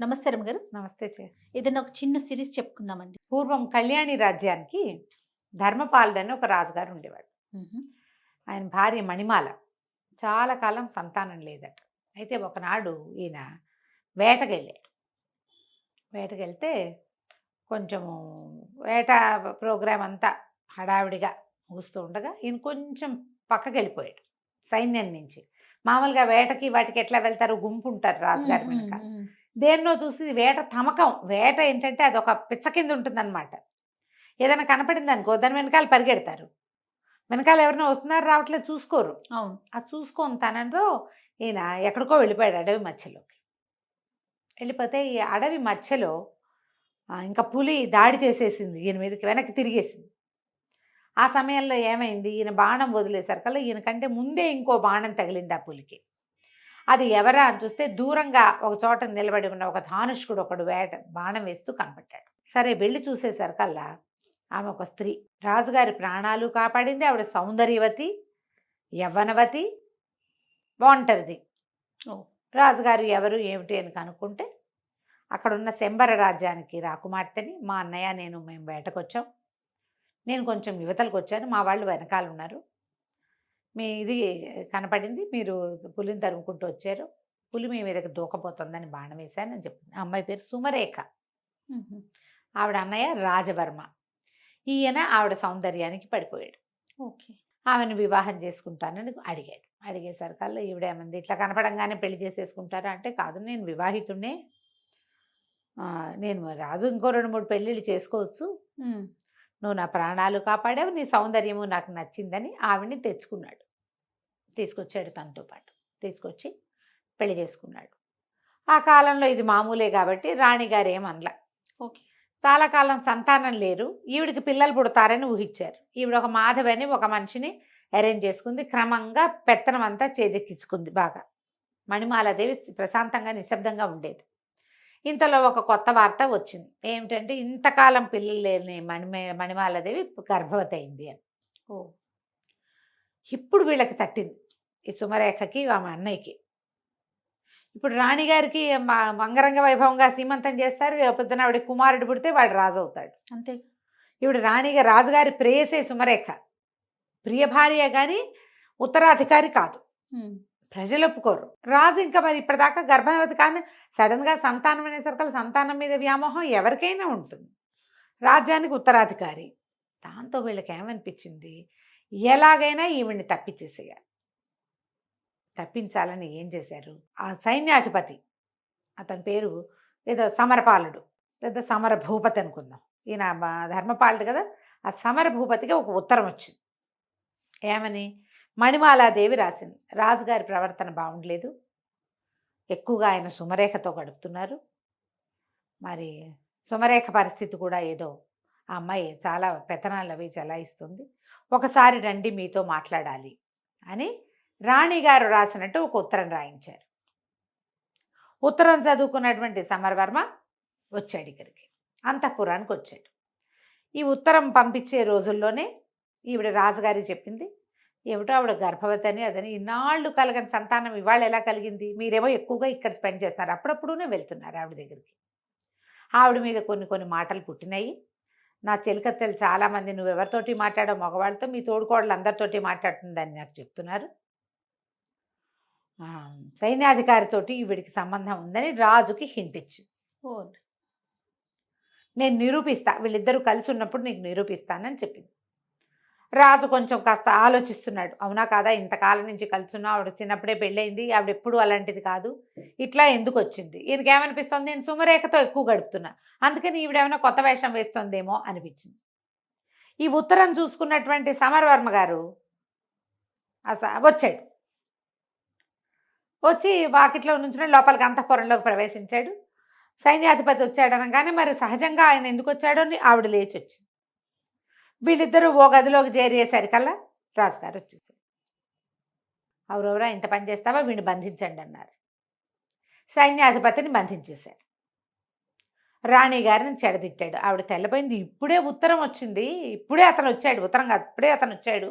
నమస్తే రమగారు. నమస్తే ఏదైనా ఒక చిన్న సిరీస్ చెప్పుకుందామండి. పూర్వం కళ్యాణి రాజ్యానికి ధర్మపాలుడు అని ఒక రాజుగారు ఉండేవాడు. ఆయన భార్య మణిమాల. చాలా కాలం సంతానం లేదట. అయితే ఒకనాడు ఈయన వేటకెళ్ళాడు. వేటకెళ్తే కొంచెము వేట ప్రోగ్రాం అంతా హడావిడిగా ముగుస్తూ ఉండగా ఈయన కొంచెం పక్కకి వెళ్ళిపోయాడు సైన్యం నుంచి. మామూలుగా వేటకి వాటికి ఎట్లా వెళ్తారు, గుంపు ఉంటారు రాజుగారి వెనక. దేన్నో చూసి వేట తమకం. వేట ఏంటంటే అది ఒక పిచ్చ కింద ఉంటుందన్నమాట. ఏదైనా కనపడింది అనుకో దాని వెనకాల పరిగెడతారు. వెనకాల ఎవరైనా వస్తున్నారు రావట్లేదు చూసుకోరు. అవును. అది చూసుకొని తనతో ఈయన ఎక్కడికో వెళ్ళిపోయాడు అడవి మధ్యలోకి. వెళ్ళిపోతే ఈ అడవి మధ్యలో ఇంకా పులి దాడి చేసేసింది ఈయన మీదకి, వెనక్కి తిరిగేసింది. ఆ సమయంలో ఏమైంది, ఈయన బాణం వదిలేసరికల్లా ఈయన కంటే ముందే ఇంకో బాణం తగిలింది ఆ పులికి. అది ఎవరా అని చూస్తే దూరంగా ఒక చోట నిలబడి ఉన్న ఒక ధానుష్కుడు ఒకడు బాణం వేస్తూ కనపడ్డాడు. సరే వెళ్ళి చూసేసరికల్లా ఆమె ఒక స్త్రీ, రాజుగారి ప్రాణాలు కాపాడింది. ఆవిడ సౌందర్యవతి, యవ్వనవతి, ఒంటరిది. రాజుగారు ఎవరు ఏమిటి అని కనుక్కుంటే అక్కడున్న శంబర రాజ్యానికి రాకుమార్తెని, మా అన్నయ్య మేము వేటకొచ్చాం, నేను కొంచెం యువతలకు వచ్చాను, మా వాళ్ళు వెనకాల ఉన్నారు, మీ ఇది కనపడింది, మీరు పులిని తరుముకుంటూ వచ్చారు, పులి మీ మీదకి దూకపోతుందని బాణం వేశానని చెప్పింది. ఆ అమ్మాయి పేరు సుమరేఖ. ఆవిడ అన్నయ్య రాజవర్మ. ఈయన ఆవిడ సౌందర్యానికి పడిపోయాడు. ఓకే. ఆమెను వివాహం చేసుకుంటానని అడిగాడు. అడిగేసరికల్లా ఈవిడేమంది, ఇట్లా కనపడంగానే పెళ్లి చేసేసుకుంటారా అంటే, కాదు నేను వివాహితుడినే, నేను రాజు ఇంకో 2-3 పెళ్ళిళ్ళు చేసుకోవచ్చు, నువ్వు నా ప్రాణాలు కాపాడావు, నీ సౌందర్యము నాకు నచ్చిందని ఆవిడ్ని తీసుకొచ్చాడు తనతో పాటు. తీసుకొచ్చి పెళ్లి చేసుకున్నాడు. ఆ కాలంలో ఇది మామూలే కాబట్టి రాణిగారు ఏమనలా. ఓకే. చాలా కాలం సంతానం లేరు, ఈవిడికి పిల్లలు పుడతారని ఊహించారు. ఈవిడ ఒక మాధవి అని ఒక మనిషిని అరేంజ్ చేసుకుంది. క్రమంగా పెత్తనం అంతా చేజెక్కించుకుంది బాగా. మణిమాలాదేవి ప్రశాంతంగా నిశ్శబ్దంగా ఉండేది. ఇంతలో ఒక కొత్త వార్త వచ్చింది. ఏమిటంటే ఇంతకాలం పిల్లలు లేని మణిమాలాదేవి గర్భవతి అయింది అని. ఇప్పుడు వీళ్ళకి తట్టింది, ఈ సుమరేఖకి ఆమె అన్నయ్యకి. ఇప్పుడు రాణిగారికి అంగరంగ వైభవంగా సీమంతం చేస్తారు. పొద్దున ఆవిడ కుమారుడు పుడితే వాడు రాజు అవుతాడు, అంతే. ఈవిడ రాణిగా రాజుగారి ప్రేయసే సుమరేఖ, ప్రియ భార్య కానీ ఉత్తరాధికారి కాదు. ప్రజలు ఒప్పుకోరు. రాజు ఇంకా మరి ఇప్పటిదాకా గర్భవతి కానీ సడన్గా సంతానం అనేసరికి సంతానం మీద వ్యామోహం ఎవరికైనా ఉంటుంది. రాజ్యానికి ఉత్తరాధికారి. దాంతో వీళ్ళకి ఏమనిపించింది, ఎలాగైనా ఈవిడ్ని తప్పించేసేయాలి. తప్పించాలని ఏం చేశారు, ఆ సైన్యాధిపతి, అతని పేరు ఏదో సమరపాలుడు లేదా సమర భూపతి అనుకుందాం, ఈయన ధర్మపాలుడు కదా, ఆ సమర భూపతికి ఒక ఉత్తరం వచ్చింది. ఏమని, మణిమాలాదేవి రాసింది, రాజుగారి ప్రవర్తన బాగుండలేదు, ఎక్కువగా ఆయన సుమరేఖతో గడుపుతున్నారు, మరి సుమరేఖ పరిస్థితి కూడా ఏదో, ఆ అమ్మాయి చాలా పెత్తనాలు అవి చెలాయిస్తుంది, ఒకసారి రండి మీతో మాట్లాడాలి అని రాణిగారు రాసినట్టు ఒక ఉత్తరం రాయించారు. ఉత్తరం చదువుకున్నటువంటి సమరవర్మ వచ్చాడు ఇక్కడికి, అంతఃపురానికి వచ్చాడు. ఈ ఉత్తరం పంపించే రోజుల్లోనే ఈవిడ రాజుగారికి చెప్పింది, ఏమిటో ఆవిడ గర్భవతి అని అదని, ఇన్నాళ్ళు కలగని సంతానం ఇవాళ ఎలా కలిగింది, మీరేమో ఎక్కువగా ఇక్కడ స్పెండ్ చేస్తున్నారు, అప్పుడప్పుడునే వెళ్తున్నారు ఆవిడ దగ్గరికి. ఆవిడ మీద కొన్ని మాటలు పుట్టినాయి. నా చెలికత్తెలు చాలామంది, నువ్వెవరితోటి మాట్లాడో మగవాళ్ళతో, మీ తోడుకోడలు అందరితోటి మాట్లాడుతుందని నాకు చెప్తున్నారు, సైన్యాధికారితోటి ఈవిడికి సంబంధం ఉందని రాజుకి హింట్ ఇచ్చింది. నేను నిరూపిస్తా, వీళ్ళిద్దరూ కలిసి ఉన్నప్పుడు నీకు నిరూపిస్తానని చెప్పింది. రాజు కొంచెం కాస్త ఆలోచిస్తున్నాడు, అవునా కాదా, ఇంతకాలం నుంచి కలుసున్నా, ఆవిడ చిన్నప్పుడే పెళ్ళయింది, ఆవిడ ఎప్పుడు అలాంటిది కాదు, ఇట్లా ఎందుకు వచ్చింది, ఈయనకి ఏమనిపిస్తుంది, నేను సుమరేఖతో ఎక్కువ గడుపుతున్నా, అందుకని ఈవిడేమైనా కొత్త వేషం వేస్తుందేమో అనిపించింది. ఈ ఉత్తరం చూసుకున్నటువంటి సమరవర్మ గారు వచ్చాడు. వచ్చి వాకిట్లో నుంచి లోపలికి అంతఃపురంలోకి ప్రవేశించాడు. సైన్యాధిపతి వచ్చాడు అనగానే మరి సహజంగా ఆయన ఎందుకు వచ్చాడో అని ఆవిడ లేచి వచ్చింది. వీళ్ళిద్దరూ ఓ గదిలోకి చేరేసరికల్లా రాజుగారు వచ్చేసారు. ఎవరెవరా ఇంత పని చేస్తావా, వీడిని బంధించండి అన్నారు. సైన్యాధిపతిని బంధించేశారు. రాణిగారిని చెడదిట్టాడు. ఆవిడ తెల్లపోయింది, ఇప్పుడే ఉత్తరం వచ్చింది, ఇప్పుడే అతను వచ్చాడు, ఉత్తరం కాదు ఇప్పుడే అతను వచ్చాడు,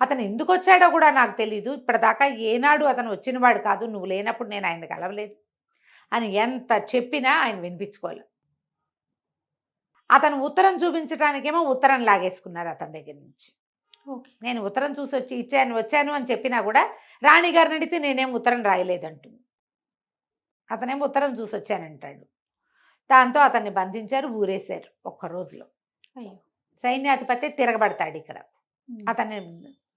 అతను ఎందుకు వచ్చాడో కూడా నాకు తెలీదు, ఇప్పటిదాకా ఏనాడు అతను వచ్చినవాడు కాదు, నువ్వు లేనప్పుడు నేను ఆయన కలవలేదు, అని ఎంత చెప్పినా ఆయన వినిపించుకోలేదు. అతను ఉత్తరం చూపించడానికేమో ఉత్తరం లాగేసుకున్నారు అతని దగ్గర నుంచి. ఓకే. నేను ఉత్తరం చూసి వచ్చాను అని చెప్పినా కూడా రాణిగారిని అడిగితే నేనేం ఉత్తరం రాయలేదంటుంది. అతనేమో ఉత్తరం చూసి వచ్చానంటాడు. దాంతో అతన్ని బంధించారు, ఊరేశారు ఒక్క రోజులో. అయ్యో! సైన్యాధిపతి తిరగబడతాడు ఇక్కడ. అతన్ని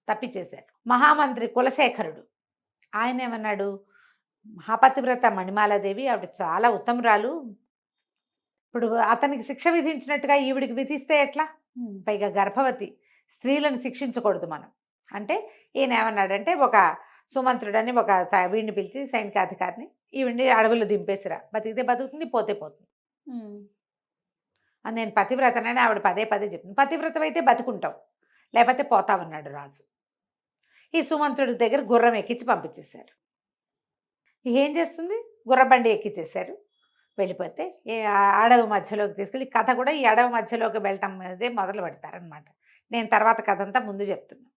తప్పించేశారు. మహామంత్రి కులశేఖరుడు ఆయన ఏమన్నాడు, మహాపతివ్రత మణిమాలాదేవి ఆవిడ చాలా ఉత్తమురాలు, ఇప్పుడు అతనికి శిక్ష విధించినట్టుగా ఈవిడికి విధిస్తే ఎట్లా, పైగా గర్భవతి, స్త్రీలను శిక్షించకూడదు మనం అంటే. ఈయన ఏమన్నాడంటే, ఒక సుమంత్రుడని ఒక వీడిని పిలిచి సైనికాధికారిని, ఈవిడిని అడవుల్లో దింపేసిరా, బతికితే బతుకుతుంది, పోతే పోతుంది. నేను పతివ్రతనని ఆవిడ పదే పదే చెప్పింది. పతివ్రతమైతే బతుకుంటావు, లేకపోతే పోతావన్నాడు రాజు. ఈ సుమంత్రుడి దగ్గర గుర్రం ఎక్కించి పంపించేశారు. ఏం చేస్తుంది, గుర్రబండి ఎక్కించేశారు. వెళ్ళిపోతే అడవి మధ్యలోకి తీసుకెళ్ళి, కథ కూడా ఈ అడవి మధ్యలోకి వెళ్ళటం అనేది మొదలు పెడతారనమాట. నేను తర్వాత కథ అంతా ముందు చెప్తున్నాను.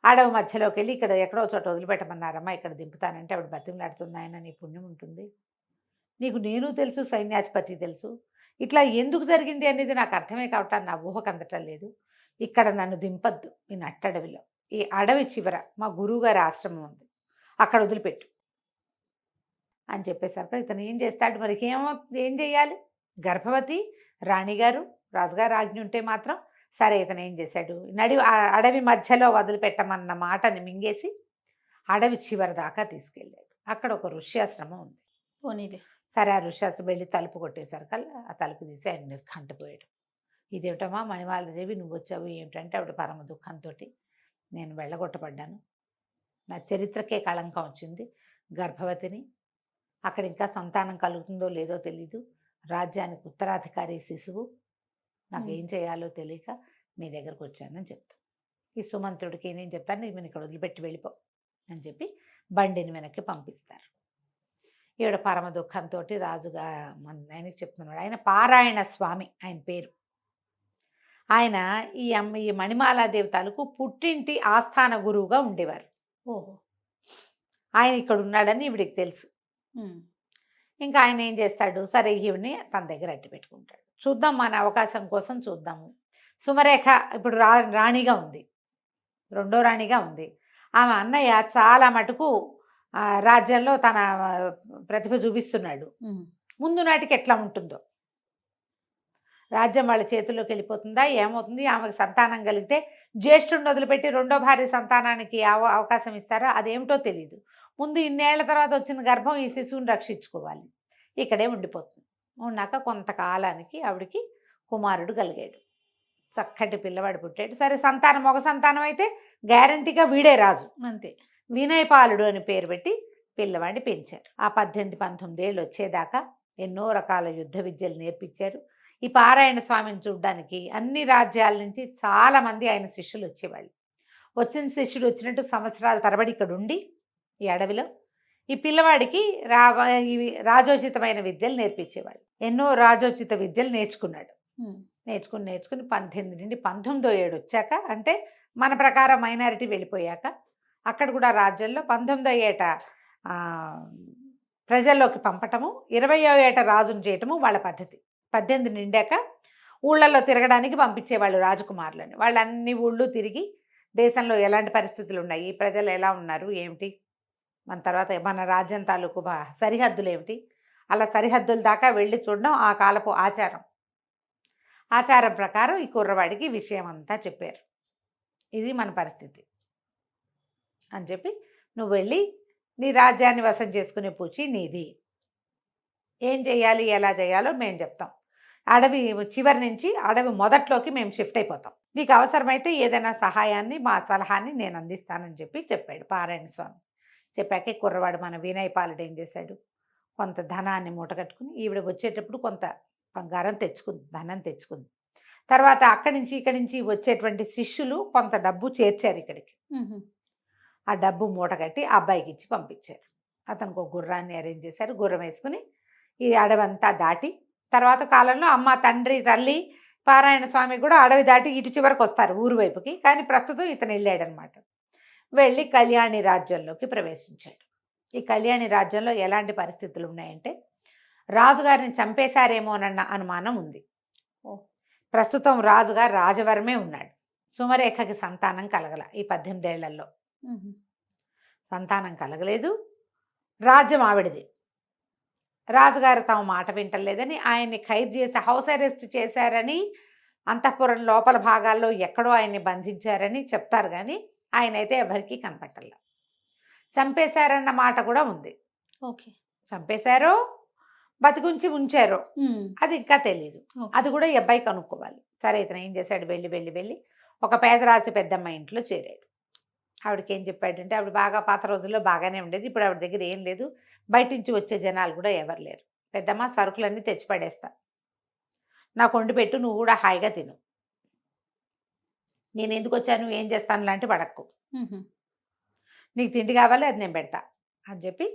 అడవి మధ్యలోకి వెళ్ళి, ఇక్కడ ఎక్కడో చోట వదిలిపెట్టమన్నారమ్మా, ఇక్కడ దింపుతానంటే ఆవిడ బతిమలాడుతుంది, ఆయన నీ పుణ్యం ఉంటుంది, నీకు నేను తెలుసు, సైన్యాధిపతి తెలుసు, ఇట్లా ఎందుకు జరిగింది అనేది నాకు అర్థమే కావటం, నా ఊహకు అందటం లేదు, ఇక్కడ నన్ను దింపద్దు, ఈ నట్టడవిలో, ఈ అడవి చివర మా గురువుగారి ఆశ్రమం ఉంది, అక్కడ వదిలిపెట్టు అని చెప్పేసరికి ఇతను ఏం చేస్తాడు, మరి ఏం చేయాలి, గర్భవతి రాణిగారు, రాజుగారు ఆజ్ఞ ఉంటే మాత్రం సరే. ఇతను ఏం చేశాడు, అడవి మధ్యలో వదిలిపెట్టమన్న మాటని మింగేసి అడవి చివరి దాకా తీసుకెళ్ళాడు. అక్కడ ఒక ఋష్యాశ్రమం ఉంది. పోనీలే. సరే, ఆ ఋష్యాశ్రమం వెళ్ళి తలుపు కొట్టేసరికి ఆ తలుపు తీసి ఆయన నిర్ఘంటపోయాడు. ఇదేమిటమ్మా మణిమాలాదేవి, నువ్వు వచ్చావు ఏమిటంటే, ఆవిడ పరమ దుఃఖంతో, నేను వెళ్ళగొట్టబడ్డాను, నా చరిత్రకే కళంకం వచ్చింది, గర్భవతిని, అక్కడ ఇంకా సంతానం కలుగుతుందో లేదో తెలీదు, రాజ్యానికి ఉత్తరాధికారి శిశువు, నాకు ఏం చేయాలో తెలియక మీ దగ్గరకు వచ్చానని చెప్తాను. ఈ సుమంత్రుడికి నేను చెప్తాను, నేను ఇక్కడ వదిలిపెట్టి వెళ్ళిపో అని చెప్పి బండిని వెనక్కి పంపిస్తారు. ఈవిడ పరమ దుఃఖంతో రాజుగా ఆయనకి చెప్తున్నాడు. ఆయన పారాయణ స్వామి ఆయన పేరు. ఆయన ఈ మణిమాలాదేవి తాలూకు పుట్టింటి ఆస్థాన గురువుగా ఉండేవారు. ఓహో. ఆయన ఇక్కడ ఉన్నాడని ఈవిడికి తెలుసు. ఇంకా ఆయన ఏం చేస్తాడు, సరే ఈవిని తన దగ్గర అట్టి పెట్టుకుంటాడు. చూద్దాం, మన అవకాశం కోసం చూద్దాము. సుమరేఖ ఇప్పుడు రాణిగా ఉంది, రెండో రాణిగా ఉంది. ఆమె అన్నయ్య చాలా మటుకు రాజ్యంలో తన ప్రతిభ చూపిస్తున్నాడు. ముందు నాటికి ఎట్లా ఉంటుందో, రాజ్యం వాళ్ళ చేతుల్లోకి వెళ్ళిపోతుందా, ఏమవుతుంది, ఆమెకు సంతానం కలిగితే జ్యేష్ఠుడిని వదిలిపెట్టి రెండో భార్య సంతానానికి అవకాశం ఇస్తారా, అదేమిటో తెలియదు. ముందు ఇన్నేళ్ల తర్వాత వచ్చిన గర్భం ఈ శిశువుని రక్షించుకోవాలి, ఇక్కడే ఉండిపోతుంది. ఉన్నాక కొంతకాలానికి ఆవిడికి కుమారుడు కలిగాడు, చక్కటి పిల్లవాడు పుట్టాడు. సరే, సంతానం మగ సంతానం అయితే గ్యారంటీగా వీడే రాజు, అంతే. వినయపాలుడు అని పేరు పెట్టి పిల్లవాడిని పెంచారు. ఆ 18-19 ఏళ్ళు వచ్చేదాకా ఎన్నో రకాల యుద్ధ విద్యలు నేర్పించారు. ఈ పారాయణ స్వామిని చూడ్డానికి అన్ని రాజ్యాల నుంచి చాలామంది ఆయన శిష్యులు వచ్చేవాళ్ళు. వచ్చిన శిష్యుడు వచ్చినట్టు సంవత్సరాల తరబడి ఇక్కడ ఉండి ఈ అడవిలో ఈ పిల్లవాడికి రాజోచితమైన విద్యలు నేర్పించేవాళ్ళు. ఎన్నో రాజోచిత విద్యలు నేర్చుకున్నాడు. నేర్చుకుని 18 నుండి 19వ ఏడు వచ్చాక, అంటే మన ప్రకారం మైనారిటీ వెళ్ళిపోయాక, అక్కడ కూడా రాజ్యంలో 19వ ఏట ప్రజల్లోకి పంపటము, 20వ ఏట రాజును చేయటము వాళ్ళ పద్ధతి. 18 నిండాక ఊళ్ళల్లో తిరగడానికి పంపించేవాళ్ళు రాజకుమారులని. వాళ్ళు అన్ని ఊళ్ళు తిరిగి దేశంలో ఎలాంటి పరిస్థితులు ఉన్నాయి, ప్రజలు ఎలా ఉన్నారు ఏమిటి, మన తర్వాత మన రాజ్యం తాలూకు సరిహద్దులు ఏమిటి, అలా సరిహద్దుల దాకా వెళ్ళి చూడడం ఆ కాలపు ఆచారం. ఆచారం ప్రకారం ఈ కుర్రవాడికి విషయం అంతా చెప్పారు, ఇది మన పరిస్థితి అని చెప్పి, నువ్వు వెళ్ళి నీ రాజ్యాన్ని వశం చేసుకునే పూచి నీది, ఏం చేయాలి ఎలా చేయాలో మేము చెప్తాం, అడవి చివరి నుంచి అడవి మొదట్లోకి మేము షిఫ్ట్ అయిపోతాం, నీకు అవసరమైతే ఏదైనా సహాయాన్ని మా సలహాన్ని నేను అందిస్తానని చెప్పి చెప్పాడు పారాయణ స్వామి. చెప్పాకే కుర్రవాడు మన వినయపాలుడు ఏం చేశాడు, కొంత ధనాన్ని మూటగట్టుకుని ఈవిడ వచ్చేటప్పుడు కొంత బంగారం తెచ్చుకుంది, ధనం తెచ్చుకుంది. తర్వాత అక్కడి నుంచి ఇక్కడి నుంచి వచ్చేటువంటి శిష్యులు కొంత డబ్బు చేర్చారు ఇక్కడికి. ఆ డబ్బు మూటగట్టి ఆ అబ్బాయికి ఇచ్చి పంపించారు. అతనికి ఒక గుర్రాన్ని అరేంజ్ చేశారు. గుర్రం వేసుకుని ఈ అడవంతా దాటి, తర్వాత కాలంలో అమ్మ తండ్రి తల్లి పారాయణ స్వామి కూడా అడవి దాటి ఇటు చివరికి వస్తారు ఊరు వైపుకి. కానీ ప్రస్తుతం ఇతను వెళ్ళాడనమాట. వెళ్ళి కళ్యాణి రాజ్యంలోకి ప్రవేశించాడు. ఈ కళ్యాణి రాజ్యంలో ఎలాంటి పరిస్థితులు ఉన్నాయంటే, రాజుగారిని చంపేశారేమోనన్న అనుమానం ఉంది. ఓ. ప్రస్తుతం రాజుగారు రాజవరమే ఉన్నాడు. సుమరేఖకి సంతానం కలగల ఈ 18 ఏళ్లలో. మ్మ్. సంతానం కలగలేదు. రాజ్యం ఆవిడది. రాజుగారు తమ మాట వింటలేదని ఆయన్ని ఖైదు చేసి హౌస్ అరెస్ట్ చేశారని, అంతఃపురం లోపల భాగాల్లో ఎక్కడో ఆయన్ని బంధించారని చెప్తారు, కానీ ఆయనైతే ఎవరికీ కనపట్టల. చంపేశారన్న మాట కూడా ఉంది. ఓకే. చంపేశారో బతికుంచి ఉంచారో మ్మ్. అది ఇంకా తెలియదు. ఓకే. అది కూడా ఈ అబ్బాయి కనుక్కోవాలి. సరే, ఇతను ఏం చేశాడు, వెళ్ళి ఒక పేదరాశి పెద్దమ్మ ఇంట్లో చేరాడు. ఆవిడకి ఏం చెప్పాడంటే, ఆవిడ బాగా పాత రోజుల్లో బాగానే ఉండేది. ఇప్పుడు ఆవిడ దగ్గర ఏం లేదు, బయట నుంచి వచ్చే జనాలు కూడా ఎవరు లేరు. పెద్దమ్మ, సరుకులన్నీ తెచ్చి పడేస్తా, నాకు వండి పెట్టు, నువ్వు కూడా హాయిగా తిను, నేను ఎందుకు వచ్చాను, ఏం చేస్తాను లాంటి పడక్కు, మ్మ్. నీకు తిండి కావాలి, అది నేను పెడతా అని చెప్పి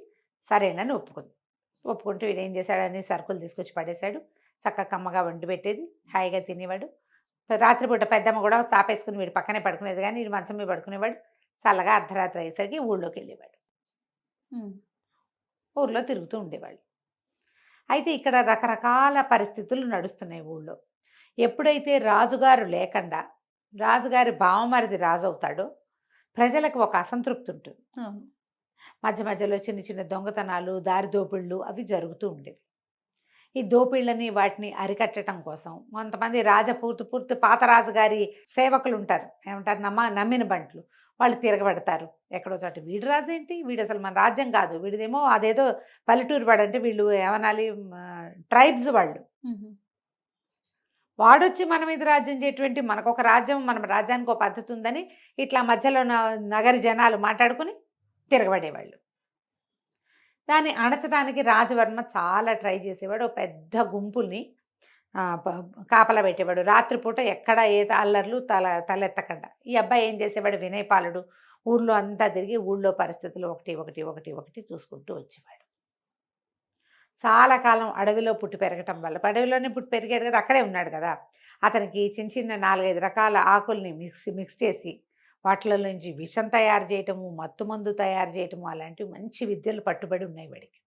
సరేనని ఒప్పుకుంటూ వీడు ఏం చేశాడని సరుకులు తీసుకొచ్చి పడేశాడు. చక్కగా కమ్మగా వండి పెట్టేది, హాయిగా తినేవాడు. రాత్రిపూట పెద్దమ్మ కూడా చాపేసుకుని వీడు పక్కనే పడుకునేది, కానీ వీడు మంచం మీద పడుకునేవాడు. చల్లగా అర్ధరాత్రి అయ్యేసరికి ఊళ్ళోకి వెళ్ళేవాడు. మ్మ్. ఊళ్ళో తిరుగుతూ ఉండేవాళ్ళు. అయితే ఇక్కడ రకరకాల పరిస్థితులు నడుస్తున్నాయి ఊళ్ళో. ఎప్పుడైతే రాజుగారు లేకుండా రాజుగారి బావమరిది రాజు అవుతాడో ప్రజలకు ఒక అసంతృప్తి ఉంటుంది. అవును. మధ్య మధ్యలో చిన్న చిన్న దొంగతనాలు, దారి దోపిళ్ళు అవి జరుగుతూ ఉండేవి. ఈ దోపిళ్ళని వాటిని అరికట్టడం కోసం కొంతమంది పూర్తి పాత రాజుగారి సేవకులు ఉంటారు, ఏమంటారు, నమ్మిన బంట్లు, వాళ్ళు తిరగబడతారు ఎక్కడో చోట. వీడు రాజు ఏంటి, వీడు అసలు మన రాజ్యం కాదు, వీడిదేమో అదేదో పల్లెటూరు వాడు, అంటే వీళ్ళు ఏమనాలి, ట్రైబ్స్ వాళ్ళు. మ్మ్. వాడొచ్చి మన మీద రాజ్యం చేయటువంటి, మనకొక రాజ్యం, మన రాజ్యానికి ఒక పద్ధతి ఉందని ఇట్లా మధ్యలో నగరి జనాలు మాట్లాడుకుని తిరగబడేవాళ్ళు. దాన్ని అణచడానికి రాజవర్మ చాలా ట్రై చేసేవాడు. ఒక పెద్ద గుంపుల్ని కాపలా పెట్టేవాడు. రాత్రిపూట ఎక్కడ ఏ అల్లర్లు తలెత్తకుండా. ఈ అబ్బాయి ఏం చేసేవాడు, వినయపాలుడు, ఊళ్ళో అంతా తిరిగి ఊళ్ళో పరిస్థితులు ఒకటి చూసుకుంటూ వచ్చేవాడు. చాలా కాలం అడవిలో పుట్టి పెరగటం వల్ల, అడవిలోనే పుట్టి పెరిగాడు కదా, అక్కడే ఉన్నాడు కదా, అతనికి చిన్న చిన్న 4-5 రకాల ఆకుల్ని మిక్స్ చేసి వాటిలో నుంచి విషం తయారు చేయటము, మత్తుమందు తయారు చేయటము, అలాంటివి మంచి విద్యలు పట్టుబడి ఉన్నాయి వాడికి.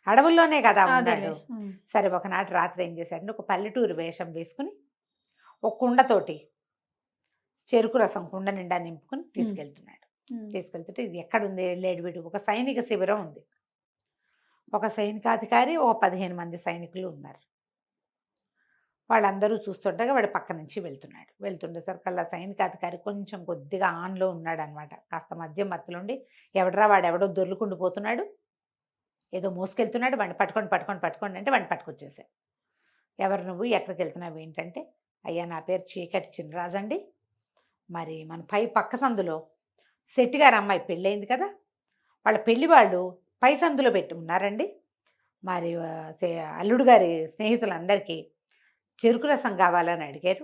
అడవుల్లోనే కదా ఉన్నాడు. సరే, ఒకనాటి రాత్రి ఏం చేశాడంటే, ఒక పల్లెటూరు వేషం వేసుకుని ఒక కుండతోటి చెరుకు రసం కుండ నిండా నింపుకొని తీసుకెళ్తున్నాడు. తీసుకెళ్తుంటే ఇది ఎక్కడుంది, వెళ్ళాడు వీడు, ఒక సైనిక శిబిరం ఉంది. ఒక సైనికాధికారి, ఒక 15 మంది సైనికులు ఉన్నారు. వాళ్ళందరూ చూస్తుండగా వాడు పక్క నుంచి వెళ్తుండేసరికల్లా సైనికాధికారి కొంచెం కొద్దిగా ఆన్లో ఉన్నాడు అనమాట. కాస్త మధ్య మత్తులుండి, ఎవడరా వాడెవడో దొర్లుకుంటూ పోతున్నాడు, ఏదో మోసుకెళ్తున్నాడు, వాడిని పట్టుకోండి అంటే వాడిని పట్టుకొచ్చేసాడు. ఎవరు నువ్వు, ఎక్కడికి వెళ్తున్నావు ఏంటంటే, అయ్యా నా పేరు చీకటి చినరాజు అండి, మరి మన పక్క సందులో శెట్టి గారు అమ్మాయి పెళ్ళయింది కదా, వాళ్ళ పెళ్లి వాళ్ళు పై సందులో పెట్టి ఉన్నారండి, మరి అల్లుడు గారి స్నేహితులందరికీ చెరుకు రసం కావాలని అడిగారు,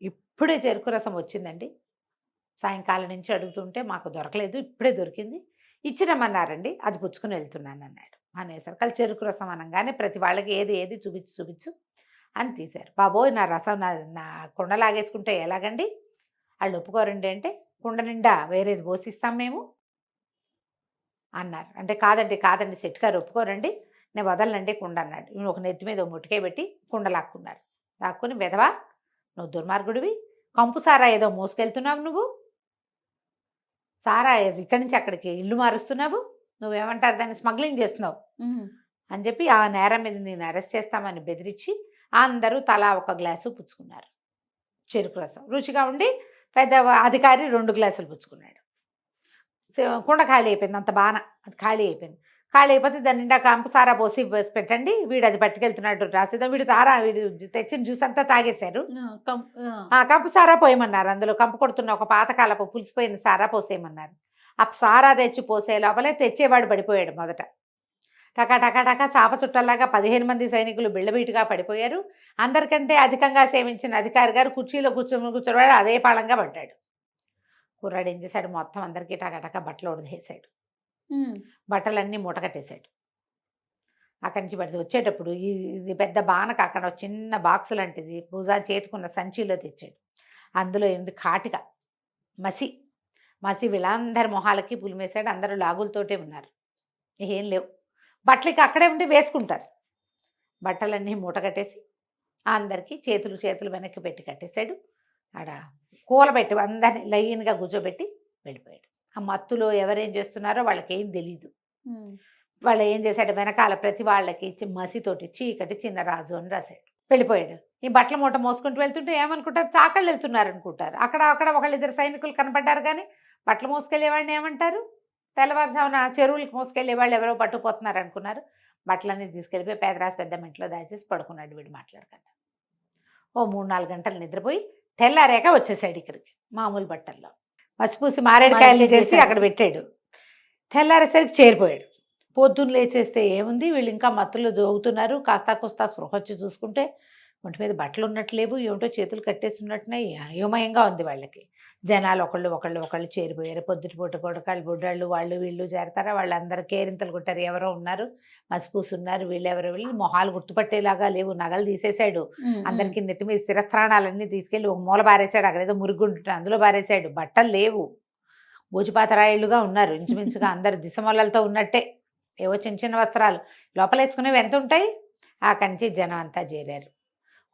ఇప్పుడే చెరుకు రసం వచ్చిందండి, సాయంకాలం నుంచి అడుగుతుంటే మాకు దొరకలేదు, ఇప్పుడే దొరికింది, ఇచ్చిరమ్మన్నారండి, అది పుచ్చుకుని వెళ్తున్నాను అన్నాడు. అనేసరికి చెరుకు రసం అనగానే ప్రతి వాళ్ళకి ఏది చూపించు అని తీశారు. బాబోయ్, నా రసం నా కుండ లాగేసుకుంటే ఎలాగండి, వాళ్ళు ఒప్పుకోరండి అంటే, కుండ నిండా వేరేది పోసిస్తాం మేము అన్నారు. అంటే కాదండి శెట్టి గారు ఒప్పుకోరండి, నేను వదలనండి కుండ అన్నాడు. ఈయన ఒక నెత్తి మీద ముటికే పెట్టి కుండ లాక్కున్నారు. లాక్కుని, వెధవా నువ్వు దుర్మార్గుడివి, కంపు సారా ఏదో మోసుకెళ్తున్నావు, నువ్వు సారా ఇక్కడి నుంచి అక్కడికి ఇల్లు మారుస్తున్నావు, నువ్వేమంటారు దాన్ని, స్మగ్లింగ్ చేస్తున్నావు అని చెప్పి ఆ నేరం మీద నేను అరెస్ట్ చేస్తామని బెదిరించి అందరూ తలా ఒక గ్లాసు పుచ్చుకున్నారు. చెరుకు రసం రుచిగా ఉండి పెద్ద అధికారి 2 గ్లాసులు పుచ్చుకున్నాడు. కుండ ఖాళీ అయిపోయింది, అంత బాగా అది ఖాళీ అయిపోయింది. ఖాళీ అయిపోతే దాని నిండా కంపు సారా పోసి పెట్టండి, వీడు అది పట్టుకెళ్తున్నాడు రాసేద్దాం, వీడు తెచ్చిన జ్యూస్ అంతా తాగేశారు, కంపు సారా పోయమన్నారు. అందులో కంపు కొడుతున్న ఒక పాతకాలపు పులిసిపోయిన సారా పోసేయమన్నారు. ఆ సారా తెచ్చి పోసే లోపలే తెచ్చేవాడు పడిపోయాడు. మొదట టకా చాప చుట్టల్లాగా 15 మంది సైనికులు బిళ్ళబీటుగా పడిపోయారు. అందరికంటే అధికంగా సేవించిన అధికారి గారు కుర్చీలో కూర్చోవాడు, అదే పాళంగా పడ్డాడు. కుర్రాడు ఏం చేశాడు, మొత్తం అందరికీ టకా బట్టలు ఉడదేశాడు, బట్టలన్నీ మూటకట్టేశాడు. అక్కడి నుంచి పడితే వచ్చేటప్పుడు ఇది పెద్ద బానక అక్కడ చిన్న బాక్స్ లాంటిది భుజా చేతుకున్న సంచిలో తెచ్చాడు. అందులో ఏంది, కాటిక మసి వీళ్ళందరి మొహాలకి పులిమేశాడు. అందరూ లాగులతోటే ఉన్నారు, ఏం లేవు, బట్టలకి అక్కడే ఉంటే వేసుకుంటారు. బట్టలన్నీ మూట కట్టేసి అందరికీ చేతులు వెనక్కి పెట్టి కట్టేశాడు. ఆడ కూలబెట్టి అందరినీ లైన్గా కూర్చోబెట్టి వెళ్ళిపోయాడు. ఆ మత్తులో ఎవరేం చేస్తున్నారో వాళ్ళకేం తెలీదు. వాళ్ళు ఏం చేశాడు, వెనకాల ప్రతి వాళ్ళకి మసితోటి చీకటి చిన్నరాజు అని రాశాడు. వెళ్ళిపోయాడు. ఈ బట్టల మూట మోసుకుంటూ వెళ్తుంటే ఏమనుకుంటారు, చాకళ్ళు వెళ్తున్నారు అనుకుంటారు. అక్కడ ఒకళ్ళిద్దరు సైనికులు కనపడ్డారు, కానీ బట్టలు మోసుకెళ్ళేవాడిని ఏమంటారు, తెల్లవారుజామున చెరువులకు మోసుకెళ్ళే వాళ్ళు ఎవరో పట్టుకుపోతున్నారు అనుకున్నారు. బట్టలన్నీ తీసుకెళ్ళిపోయి పేదరాశి పెద్ద ఇంట్లో దాచేసి పడుకున్నాడు వీడు మాట్లాడకుండా. ఓ 3-4 గంటలు నిద్రపోయి తెల్లారాక వచ్చేసాడు ఇక్కడికి మామూలు బట్టల్లో. మసిపూసి మారేడుకాయలు చేసి అక్కడ పెట్టాడు. తెల్లారేసరికి చేరిపోయాడు. పొద్దున్న లేచేస్తే ఏముంది, వీళ్ళు ఇంకా మత్తులో దోగుతున్నారు. కాస్తా కోస్తా స్పృహ వచ్చి చూసుకుంటే ఒంటి మీద బట్టలు ఉన్నట్లేవు, ఏమిటో చేతులు కట్టేసి ఉన్నట్టున్నాయి. అయోమయంగా ఉంది వాళ్ళకి. జనాలు ఒకళ్ళు చేరిపోయారు. పొద్దుటిపూట కొడకాళ్ళు బుడ్డాళ్ళు వాళ్ళు వీళ్ళు చేరతారా, వాళ్ళందరూ కేరింతలు కొట్టారు. ఎవరో ఉన్నారు, మసిపూసి ఉన్నారు, వీళ్ళెవరో వీళ్ళు మొహాలు గుర్తుపట్టేలాగా లేవు. నగలు తీసేశాడు. అందరికీ నెత్తి మీద స్థిరస్థానాలన్నీ తీసుకెళ్ళి ఒక మూల బారేశాడు. అక్కడ ఏదో మురుగుంటుంటే అందులో బారేశాడు. బట్టలు లేవు, బూచిపాతరాయిళ్ళుగా ఉన్నారు ఇంచుమించుగా. అందరు దిశమొల్లలతో ఉన్నట్టే, ఏవో చిన్న చిన్న వస్త్రాలు లోపల వేసుకునేవి ఎంత ఉంటాయి. అక్కడి నుంచి జనం అంతా చేరారు.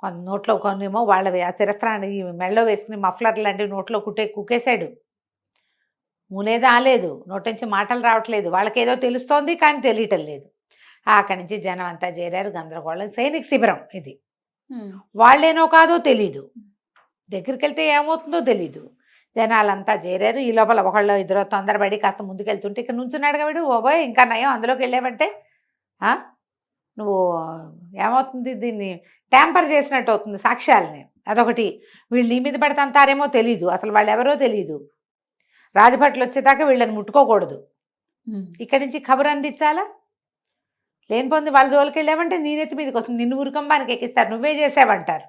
కొంత నోట్లో కొన్నేమో వాళ్ళవి ఆ స్థిరస్థానాన్ని మెడలో వేసుకుని మఫ్లర్ లాంటివి నోట్లో కుక్కేశాడు. మూనేది ఆలేదు, నోటి నుంచి మాటలు రావట్లేదు. వాళ్ళకేదో తెలుస్తోంది కానీ తెలియటం లేదు. అక్కడి నుంచి జనం అంతా చేరారు. గందరగోళం. సైనిక శిబిరం ఇది. వాళ్ళేనో కాదో తెలీదు, దగ్గరికి వెళ్తే ఏమవుతుందో తెలీదు. జనాలంతా చేరారు. ఈ లోపల ఒకళ్ళు ఇద్దరు తొందరపడి కాస్త ముందుకెళ్తుంటే ఇక్కడ నుంచున్నాడు కాబట్టి ఓబోయ్ ఇంకా నయం అందులోకి వెళ్ళామంటే నువ్వు ఏమవుతుంది, దీన్ని ట్యాంపర్ చేసినట్టు అవుతుంది సాక్ష్యాలని. అదొకటి. వీళ్ళు నీ మీద పడతంతారేమో తెలీదు, అసలు వాళ్ళు ఎవరో తెలీదు. రాజభట్లు వచ్చేదాకా వీళ్ళని ముట్టుకోకూడదు. ఇక్కడి నుంచి ఖబర్ అందించాలా. లేనిపోంది వాళ్ళ జోలికి వెళ్ళామంటే నీ నెత్తి మీదకి వస్తుంది, నిన్ను ఉరికంబానికి ఎక్కిస్తారు, నువ్వే చేసావంటారు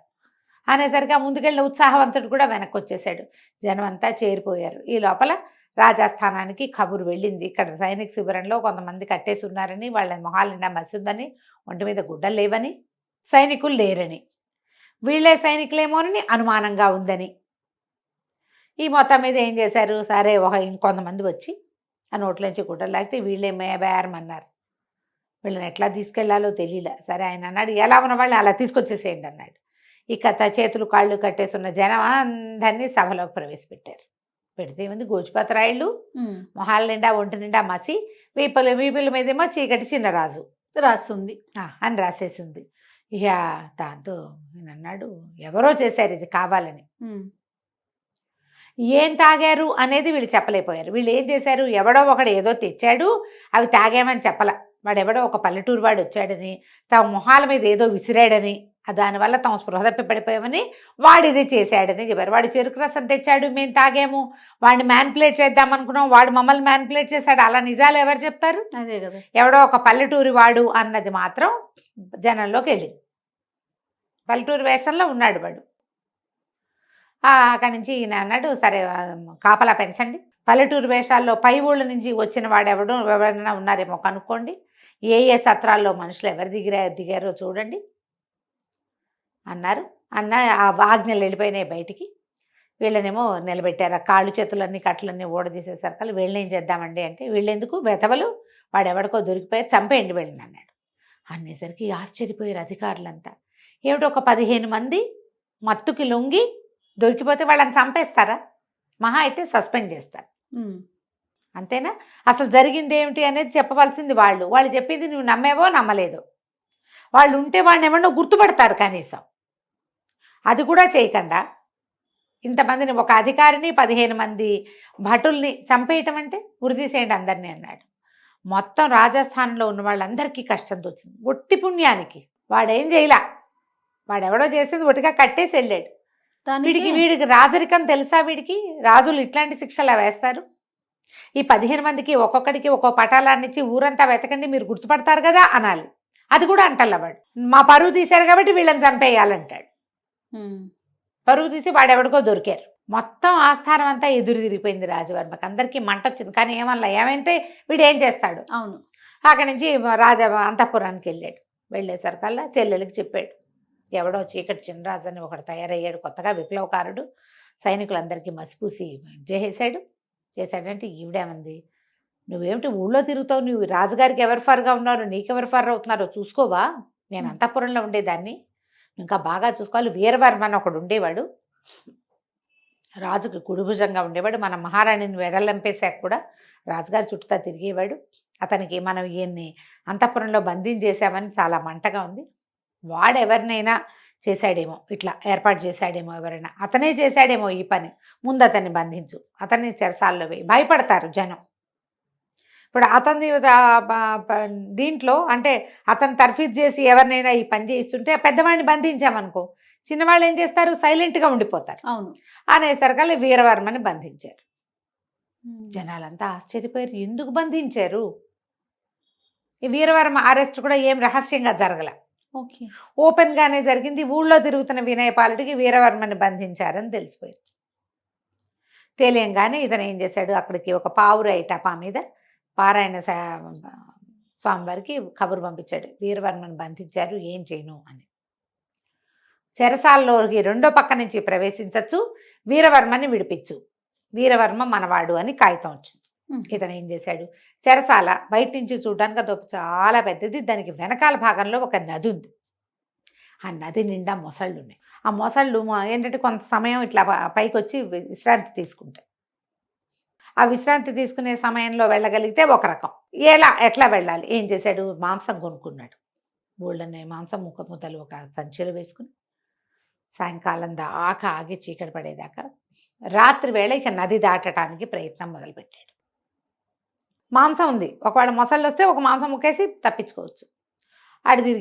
అనేసరికి ఆ ముందుకెళ్ళిన ఉత్సాహవంతుడు కూడా వెనక్కి వచ్చేసాడు. జనం అంతా చేరిపోయారు. ఈ లోపల రాజస్థానానికి కబురు వెళ్ళింది, ఇక్కడ సైనిక శిబిరంలో కొంతమంది కట్టేసి ఉన్నారని, వాళ్ళ మొహాలు నిండా మసి ఉందని, ఒంటి మీద గుడ్డలు లేవని, సైనికులు లేరని, వీళ్ళే సైనికులేమోనని అనుమానంగా ఉందని. ఈ మొత్తం మీద ఏం చేశారు, సరే ఇంకొంతమంది వచ్చి ఆ నోట్లోంచి గుడ్డలు లాగితే వీళ్ళే బేరమన్నారు. వీళ్ళని ఎట్లా తీసుకెళ్లాలో తెలియలే. సరే ఆయన అన్నాడు, ఎలా ఉన్న వాళ్ళని అలా తీసుకొచ్చేసేయండి అన్నాడు. ఇక చేతులు కాళ్ళు కట్టేస్తున్న జనం అందరినీ సభలోకి ప్రవేశపెట్టారు. పెడితే ఏముంది, గోచిపాతరాయిళ్ళు, మొహాల నిండా ఒంటి నిండా మసి, వీపుల మీదేమో చీకటి చిన్నరాజు రాస్తుంది అని రాసేసి ఉంది. ఇక దాంతో నేను అన్నాడు, ఎవరో చేశారు ఇది కావాలని. ఏం తాగారు అనేది వీళ్ళు చెప్పలేకపోయారు. వీళ్ళు ఏం చేశారు, ఎవడో ఒకడు ఏదో తెచ్చాడు, అవి తాగామని చెప్పల. వాడెవడో ఒక పల్లెటూరు వాడు వచ్చాడని, తమ మొహాల మీద ఏదో విసిరాడని, దానివల్ల తమ స్పృహ తప్పి పడిపోయామని వాడు ఇది చేశాడని చెప్పారు. వాడు చెరుకు రసం తెచ్చాడు, మేము తాగాము, వాడిని మ్యాన్పులేట్ చేద్దాం అనుకున్నాం, వాడు మమ్మల్ని మ్యాన్పులేట్ చేశాడు. అలా నిజాలు ఎవరు చెప్తారు? అదే కదా, ఎవడో ఒక పల్లెటూరి వాడు అన్నది మాత్రం జనంలోకి వెళ్ళింది. పల్లెటూరు వేషంలో ఉన్నాడు వాడు. అక్కడి నుంచి ఈయన అన్నాడు, సరే కాపలా పెంచండి, పల్లెటూరు వేషాల్లో పై ఊళ్ళ నుంచి వచ్చిన వాడు ఎవరైనా ఉన్నారేమో కనుక్కోండి, ఏ సత్రాల్లో మనుషులు ఎవరు దిగారో చూడండి అన్నారు. ఆ ఆజ్ఞలు వెళ్ళిపోయినాయి బయటికి. వీళ్ళనేమో నిలబెట్టారు. కాళ్ళు చేతులన్నీ కట్లన్నీ ఊడదీసేసరికి వీళ్ళని ఏం చేద్దామండి అంటే, వీళ్ళెందుకు బెతవలు, వాడెవడికో దొరికిపోయారు, చంపేయండి వీళ్ళని అన్నాడు. అనేసరికి ఆశ్చర్యపోయారు అధికారులంతా. ఏమిటి, ఒక 15 మంది మత్తుకి లొంగి దొరికిపోతే వాళ్ళని చంపేస్తారా? మహా అయితే సస్పెండ్ చేస్తారు, అంతేనా? అసలు జరిగింది ఏమిటి అనేది చెప్పవలసింది వాళ్ళు. వాళ్ళు చెప్పింది నువ్వు నమ్మేవో నమ్మలేదో. వాళ్ళు ఉంటే వాళ్ళని ఎవరినో గుర్తుపడతారు కనీసం. అది కూడా చేయకుండా ఇంతమందిని, ఒక అధికారిని 15 మంది భటుల్ని చంపేయటం అంటే ఉరిదీసేయండి అందరినీ అన్నాడు. మొత్తం రాజస్థాన్లో ఉన్న వాళ్ళందరికీ కష్టం వచ్చింది. ఒట్టి పుణ్యానికి వాడేం చేయలా, వాడెవడో చేసేది ఒట్టిగా కట్టేసి వెళ్ళాడు. వీడికి రాజరికం తెలుసా? వీడికి రాజులు ఇట్లాంటి శిక్షలు వేస్తారు. ఈ 15 మందికి ఒక్కొక్కడికి ఒక్కో పటాలాన్ని ఇచ్చి ఊరంతా వెతకండి మీరు గుర్తుపడతారు కదా అనాలి. అది కూడా అంటల్లా వాడు. మా పరువు తీశారు కాబట్టి వీళ్ళని చంపేయాలంటాడు. పరువు తీసి వాడెవడికో దొరికారు. మొత్తం ఆస్థానం అంతా ఎదురు తిరిగిపోయింది రాజవర్మకి. అందరికీ మంట వచ్చింది. కానీ ఏమైతే వీడు ఏం చేస్తాడు. అవును. అక్కడి నుంచి అంతఃపురానికి వెళ్ళాడు. వెళ్ళేసరికల్లా చెల్లెలకి చెప్పాడు, ఎవడో చీకటి చిన్నరాజు అని ఒకడు తయారయ్యాడు కొత్తగా, విప్లవకారుడు, సైనికులందరికీ మసిపూసి చేశాడంటే ఈవిడేమంది, నువ్వేమిటి ఊళ్ళో తిరుగుతావు, నువ్వు రాజుగారికి ఎవరు ఫర్గా ఉన్నారో నీకెవరు ఫర్ అవుతున్నారో చూసుకోవా, నేను అంతఃపురంలో ఉండేదాన్ని, ఇంకా బాగా చూసుకోవాలి. వీరవర్మ అని ఒకడు ఉండేవాడు, రాజుకి కుడిభుజంగా ఉండేవాడు. మన మహారాణిని వెడలంపేశాక కూడా రాజుగారి చుట్టూతా తిరిగేవాడు. అతనికి మనం ఈయన్ని అంతఃపురంలో బంధించేసామని చాలా మంటగా ఉంది. వాడెవరినైనా చేశాడేమో, ఇట్లా ఏర్పాటు చేశాడేమో, ఎవరైనా అతనే చేశాడేమో ఈ పని, ముందు అతన్ని బంధించు, అతన్ని చెరసాల్లో వేయి. భయపడతారు జనం. ఇప్పుడు అతని దీంట్లో అంటే అతను తర్ఫీదు చేసి ఎవరినైనా ఈ పని చేయిస్తుంటే పెద్దవాడిని బంధించామనుకో, చిన్నవాళ్ళు ఏం చేస్తారు, సైలెంట్గా ఉండిపోతారు. అవును. అనేసరికల్లా వీరవర్మని బంధించారు. జనాలంతా ఆశ్చర్యపోయారు, ఎందుకు బంధించారు? ఈ వీరవర్మ అరెస్ట్ కూడా ఏం రహస్యంగా జరగల, ఓకే, ఓపెన్గానే జరిగింది. ఊళ్ళో తిరుగుతున్న వినయపాలుడికి వీరవర్మని బంధించారని తెలిసిపోయింది. తెలియంగానే ఇతను ఏం చేశాడు, అక్కడికి ఒక పావురాయి టపా మీద పారాయణ స్వామివారికి కబురు పంపించాడు, వీరవర్మని బంధించారు, ఏం చేయను అని. చెరసాల్లోకి రెండో పక్క నుంచి ప్రవేశించచ్చు, వీరవర్మని విడిపించు, వీరవర్మ మనవాడు అని కాగితం వచ్చింది. ఇతను ఏం చేశాడు, చెరసాల బయట నుంచి చూడడానికి అదొక చాలా పెద్దది, దానికి వెనకాల భాగంలో ఒక నది ఉంది. ఆ నది నిండా మొసళ్ళు ఉన్నాయి. ఆ మొసళ్ళు ఏంటంటే కొంత సమయం ఇట్లా పైకి వచ్చి విశ్రాంతి తీసుకుంటాయి. ఆ విశ్రాంతి తీసుకునే సమయంలో వెళ్ళగలిగితే ఒక రకం. ఎట్లా వెళ్ళాలి, ఏం చేశాడు, మాంసం కొనుక్కున్నాడు. బోళ్ళనే మాంసం ముద్దలు ఒక సంచిలో వేసుకుని సాయంకాలం దాకా ఆగి చీకటి పడేదాకా రాత్రి వేళ ఇక నది దాటడానికి ప్రయత్నం మొదలుపెట్టాడు. మాంసం ఉంది, ఒకవేళ మొసళ్ళు వస్తే ఒక మాంసం ముక్కేసి తప్పించుకోవచ్చు. అడి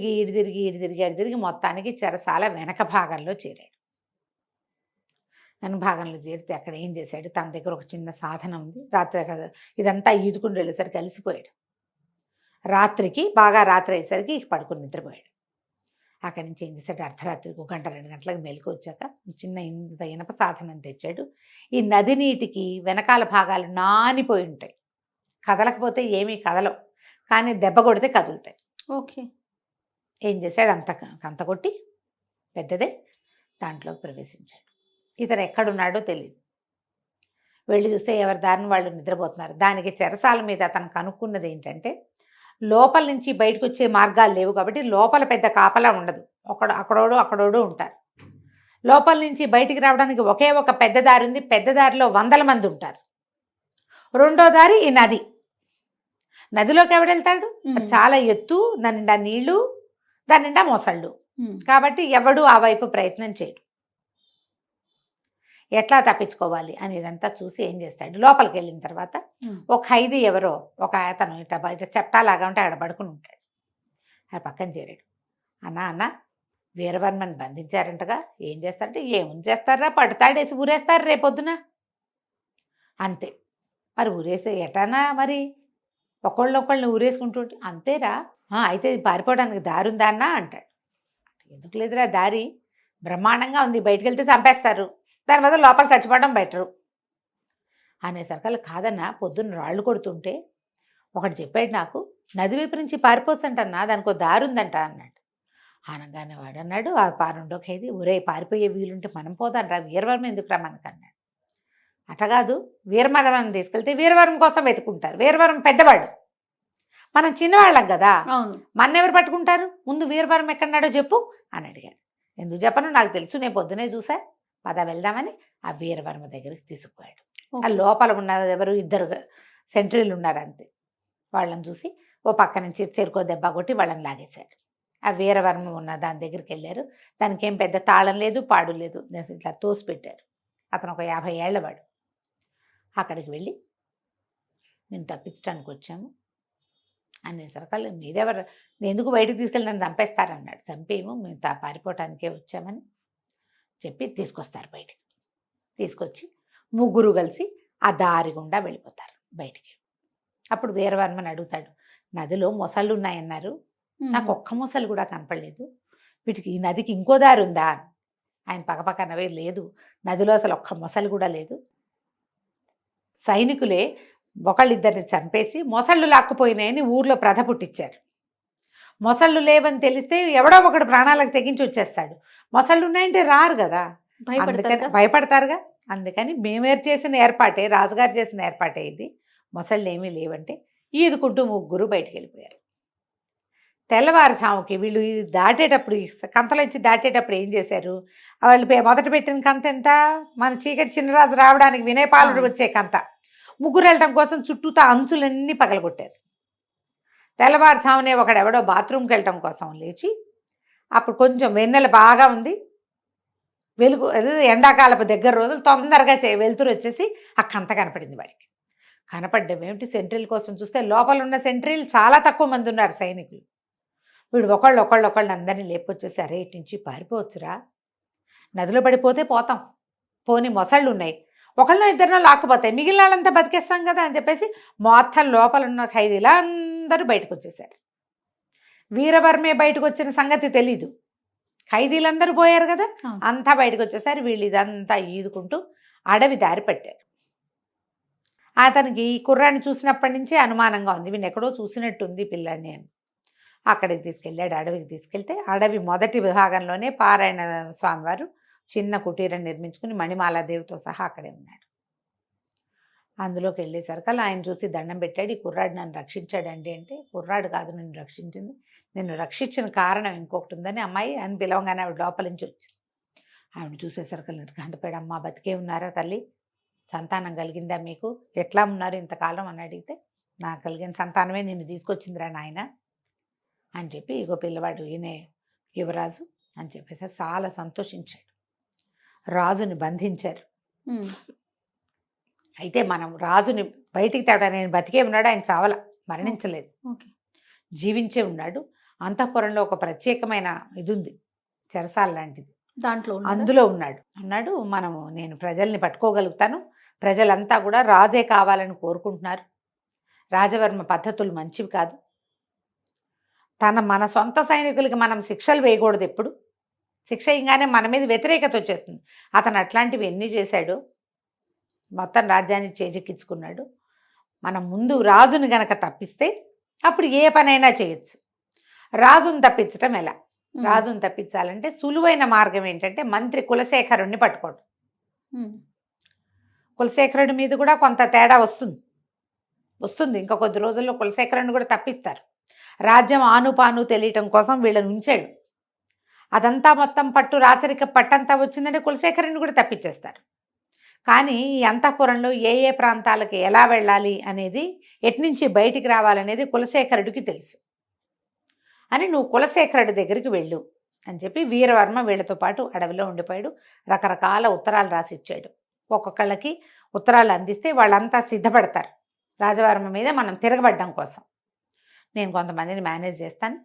తిరిగి మొత్తానికి చెరసాల వెనక భాగంలో చేరాడు. వెనక భాగంలో చేరితే అక్కడ ఏం చేశాడు, తన దగ్గర ఒక చిన్న సాధనం ఉంది. రాత్రి ఇదంతా ఈదుకుని వెళ్ళేసరికి అలసిపోయాడు. రాత్రికి బాగా రాత్రి అయ్యేసరికి పడుకుని నిద్రపోయాడు. అక్కడి నుంచి ఏం చేశాడు, అర్ధరాత్రికి 1 గంట 2 గంటలకు మెలకు వచ్చాక చిన్న ఇంత ఇనప సాధనం తెచ్చాడు. ఈ నది నీటికి వెనకాల భాగాలు నానిపోయి ఉంటాయి, కదలకపోతే ఏమీ కదలవు, కానీ దెబ్బ కొడితే కదులుతాయి. ఓకే, ఏం చేశాడు, అంత కొట్టి పెద్దదే దాంట్లోకి ప్రవేశించాడు. ఇతను ఎక్కడున్నాడో తెలియదు. వెళ్ళి చూస్తే ఎవరి దారిని వాళ్ళు నిద్రపోతున్నారు. దానికి చెరసాల మీద అతను కనుక్కున్నది ఏంటంటే, లోపల నుంచి బయటకు వచ్చే మార్గాలు లేవు కాబట్టి లోపల పెద్ద కాపలా ఉండదు, అక్కడోడు ఉంటారు. లోపల నుంచి బయటికి రావడానికి ఒకే ఒక పెద్ద దారి ఉంది, పెద్ద దారిలో 100 మంది ఉంటారు. రెండో దారి ఈ నది. నదిలోకి ఎవడెళ్తాడు, చాలా ఎత్తు, దాని నిండా నీళ్లు, దాని నిండా మొసళ్ళు, కాబట్టి ఎవడు ఆ వైపు ప్రయత్నం చేయడు. ఎట్లా తప్పించుకోవాలి అనేదంతా చూసి ఏం చేస్తాడు, లోపలికి వెళ్ళిన తర్వాత ఒక ఖైదీ ఎవరో ఒక అతను ఇట్లా బయట చెప్తాలాగా ఉంటే అక్కడ పడుకుని ఉంటాడు. ఆ పక్కన చేరాడు. అన్న వీరవర్మని బంధించారంటగా, ఏం చేస్తారంటే, ఏముంది చేస్తారా, పడుతాడేసి ఊరేస్తారు రేపొద్దున అంతే. మరి ఊరేస్తే ఎటానా, మరి ఒకళ్ళని ఊరేసుకుంటుంటే అంతేరా, అయితే పారిపోవడానికి దారి ఉందా అన్నా అంటాడు. ఎందుకు లేదురా దారి, బ్రహ్మాండంగా ఉంది, బయటకు వెళ్తే చంపేస్తారు, దాని మీద లోపల చచ్చిపోవడం బెటరు అనేసరికల్లా, కాదన్నా పొద్దున్న రాళ్ళు కొడుతుంటే ఒకటి చెప్పాడు నాకు, నది వైపు నుంచి పారిపోవచ్చు అంటన్నా, దానికి ఒక దారి ఉందంట అన్నాడు. అనగానే వాడు అన్నాడు, ఆ రెండో ఖైదీ, ఒరే పారిపోయే వీలుంటే మనం పోదాం రా, వీరవర్మ ఎందుకురా మనకు అన్నాడు. అటగాదు, వీరవర్మని తీసుకెళ్తే వీరవర్మ కోసం వెతుకుంటారు, వీరవర్మ పెద్దవాడు, మనం చిన్నవాళ్ళం కదా, మన ఎవరు పట్టుకుంటారు, ముందు వీరవర్మ ఎక్కడున్నాడో చెప్పు అని అడిగాడు. ఎందుకు చెప్పను, నాకు తెలుసు, నేను పొద్దునే చూసా, పద వెళ్దామని ఆ వీరవర్మ దగ్గరికి తీసుకుపోయాడు. ఆ లోపల ఉన్న ఎవరు 2 సెంట్రీలు ఉన్నారు అంతే. వాళ్ళని చూసి ఓ పక్క నుంచి చెరుకో దెబ్బ కొట్టి వాళ్ళని లాగేశాడు. ఆ వీరవర్మ ఉన్న దాని దగ్గరికి వెళ్ళారు. దానికి ఏం పెద్ద తాళం లేదు, పాడు లేదు, ఇట్లా తోసి పెట్టారు. అతను ఒక 50 ఏళ్ల వాడు. అక్కడికి వెళ్ళి, నేను తప్పించడానికి వచ్చాము అనేసరికల్లా, మీరెవరు, ఎందుకు బయటకు తీసుకెళ్ళి నన్ను చంపేస్తారన్నాడు. చంపేమో, మేము పారిపోవటానికే వచ్చామని చెప్పి తీసుకొస్తారు బయటికి. తీసుకొచ్చి ముగ్గురు కలిసి ఆ దారి గుండా వెళ్ళిపోతారు బయటికి. అప్పుడు వీరవర్మని అడుగుతాడు, నదిలో మొసళ్ళు ఉన్నాయన్నారు, నాకు ఒక్క మొసలు కూడా కనపడలేదు, వీటికి ఈ నదికి ఇంకో దారి ఉందా? ఆయన పక్కపక్క నవ్వే, లేదు, నదిలో అసలు ఒక్క మొసలు కూడా లేదు, సైనికులే ఒకళ్ళిద్దరిని చంపేసి మొసళ్ళు లాక్కుపోయినాయని ఊర్లో ప్రథ పుట్టించారు. మొసళ్ళు లేవని తెలిస్తే ఎవడో ఒకడు ప్రాణాలకు తెగించి వచ్చేస్తాడు, మొసళ్ళు ఉన్నాయంటే రారు కదా, భయపడతారుగా. అందుకని మేమేరు చేసిన ఏర్పాటే, రాజుగారు చేసిన ఏర్పాటే ఇది, మొసళ్ళు ఏమీ లేవంటే ఈదుకుంటూ ముగ్గురు బయటికి వెళ్ళిపోయారు. తెల్లవారుజాముకి వీళ్ళు ఇది దాటేటప్పుడు ఈ కంతలోంచి దాటేటప్పుడు ఏం చేశారు, వాళ్ళు మొదట పెట్టిన కంత ఎంత, మన చీకటి చిన్నరాజు రావడానికి వినయపాలుడు వచ్చే కంత, ముగ్గురు వెళ్ళడం కోసం చుట్టూతా అంచులన్నీ పగలగొట్టారు. తెల్లవారుజామునే ఒకడెవడో బాత్రూమ్కి వెళ్ళటం కోసం లేచి, అప్పుడు కొంచెం వెన్నెల బాగా ఉంది, వెలుగు అదే ఎండాకాలపు దగ్గర రోజులు తొందరగా వెలుతురు వచ్చేసి ఆ కంత కనపడింది వాడికి. కనపడ్డం ఏమిటి, సెంట్రీల కోసం చూస్తే లోపల ఉన్న సెంట్రీలు చాలా తక్కువ మంది ఉన్నారు సైనికులు. వీడు ఒకళ్ళు అందరినీ లేపొచ్చేసి, అరే ఇటు నుంచి పారిపోవచ్చురా, నదిలో పడిపోతే పోతాం, పోని మొసళ్ళు ఉన్నాయి, ఒకళ్ళో ఇద్దరినో లాక్కుపోతాయి, మిగిలిన వాళ్ళంతా బతికేస్తాం కదా అని చెప్పేసి మొత్తం లోపల ఉన్న ఖైదీలు అందరూ బయటకు వచ్చేసారు. వీరవర్మే బయటకు వచ్చిన సంగతి తెలీదు, ఖైదీలందరూ పోయారు కదా, అంతా బయటకు వచ్చేసారు. వీళ్ళు ఇదంతా ఈదుకుంటూ అడవి దారి పట్టారు. అతనికి ఈ కుర్రాన్ని చూసినప్పటి నుంచే అనుమానంగా ఉంది, వీడిని ఎక్కడో చూసినట్టుంది పిల్లాన్ని అని. అక్కడికి తీసుకెళ్ళాడు, అడవికి తీసుకెళ్తే అడవి మొదటి విభాగంలోనే పారాయణ స్వామివారు చిన్న కుటీరం నిర్మించుకుని మణిమాలాదేవితో సహా అక్కడే ఉన్నాడు. అందులోకి వెళ్ళేసరికల్లా ఆయన చూసి దండం పెట్టాడు, ఈ కుర్రాడు నన్ను రక్షించాడండి అంటే, కుర్రాడు కాదు నిన్ను రక్షించింది, నిన్ను రక్షించిన కారణం ఇంకొకటి ఉందని అమ్మాయి అని పిలవగానే ఆవిడ లోపల నుంచి వచ్చింది. ఆవిడ చూసేసరికల్లా గంటపేడు, అమ్మ బతికే ఉన్నారా తల్లి, సంతానం కలిగిందా మీకు, ఎట్లా ఉన్నారు ఇంతకాలం అని అడిగితే, నాకు కలిగిన సంతానమే నిన్ను తీసుకొచ్చిందిరా నాయన అని చెప్పి, ఇగో పిల్లవాడు ఈయనే యువరాజు అని చెప్పేసి చాలా సంతోషించాడు. రాజుని బంధించారు. అయితే మనం రాజుని బయటికి తేడా, నేను బతికే ఉన్నాడు, ఆయన చావల, మరణించలేదు, జీవించే ఉన్నాడు. అంతఃపురంలో ఒక ప్రత్యేకమైన ఇది ఉంది, చెరసాల లాంటిది, దాంట్లో అందులో ఉన్నాడు. నేను ప్రజల్ని పట్టుకోగలుగుతాను, ప్రజలంతా కూడా రాజే కావాలని కోరుకుంటున్నారు, రాజవర్మ పద్ధతులు మంచివి కాదు, మన సొంత సైనికులకి మనం శిక్షలు వేయకూడదు, ఎప్పుడు శిక్ష ఇంగానే మన మీద వ్యతిరేకత వచ్చేస్తుంది. అతను అట్లాంటివి ఎన్ని చేశాడు, మొత్తం రాజ్యాన్ని చేజెక్కించుకున్నాడు. మనం ముందు రాజుని గనక తప్పిస్తే అప్పుడు ఏ పనైనా చేయొచ్చు. రాజుని తప్పించటం ఎలా, రాజుని తప్పించాలంటే సులువైన మార్గం ఏంటంటే మంత్రి కులశేఖరుణ్ణి పట్టుకోవడం. కులశేఖరుడి మీద కూడా కొంత తేడా వస్తుంది, ఇంకా కొద్ది రోజుల్లో కులశేఖరుని కూడా తప్పిస్తారు. రాజ్యం ఆనుపాను తెలియటం కోసం వీళ్ళని ఉంచాడు. అదంతా మొత్తం పట్టు రాచరిక పట్టంతా వచ్చిందంటే కులశేఖరుని కూడా తప్పించేస్తారు. కానీ ఈ అంతఃపురంలో ఏ ఏ ప్రాంతాలకి ఎలా వెళ్ళాలి అనేది, ఎట్నుంచి బయటికి రావాలనేది కులశేఖరుడికి తెలుసు అని, నువ్వు కులశేఖరుడి దగ్గరికి వెళ్ళు అని చెప్పి వీరవర్మ వీళ్ళతో పాటు అడవిలో ఉండిపోయాడు. రకరకాల ఉత్తరాలు రాసిచ్చాడు. ఒక్కొక్కళ్ళకి ఉత్తరాలు అందిస్తే వాళ్ళంతా సిద్ధపడతారు రాజవర్మ మీద మనం తిరగబడ్డం కోసం. నేను కొంతమందిని మేనేజ్ చేస్తాను,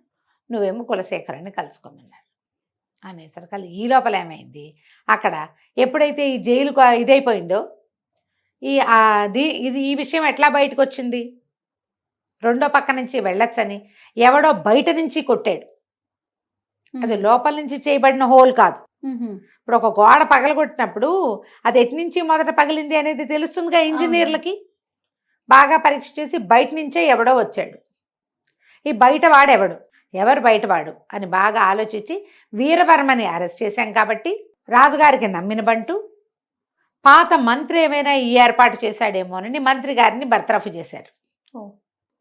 నువ్వేమో కులశేఖరుని కలుసుకోమన్నాడు అనేసరికి ఈ లోపల ఏమైంది, అక్కడ ఎప్పుడైతే ఈ జైలుకు ఇదైపోయిందో ఈ విషయం ఎట్లా బయటకు వచ్చింది, రెండో పక్క నుంచి వెళ్ళొచ్చని ఎవడో బయట నుంచి కొట్టాడు. అది లోపల నుంచి చేయబడిన హోల్ కాదు. ఇప్పుడు ఒక గోడ పగలగొట్టినప్పుడు అది ఎటు నుంచి మొదట పగిలింది అనేది తెలుస్తుందిగా ఇంజనీర్లకి. బాగా పరీక్ష చేసి బయట నుంచే ఎవడో వచ్చాడు, ఈ బయట ఎవరు బయటవాడు అని బాగా ఆలోచించి వీరవర్మని అరెస్ట్ చేశాం కాబట్టి రాజుగారికి నమ్మిన బంటు పాత మంత్రి ఏమైనా ఈ ఏర్పాటు చేశాడేమోనని మంత్రి గారిని బర్తరఫ్ చేశారు,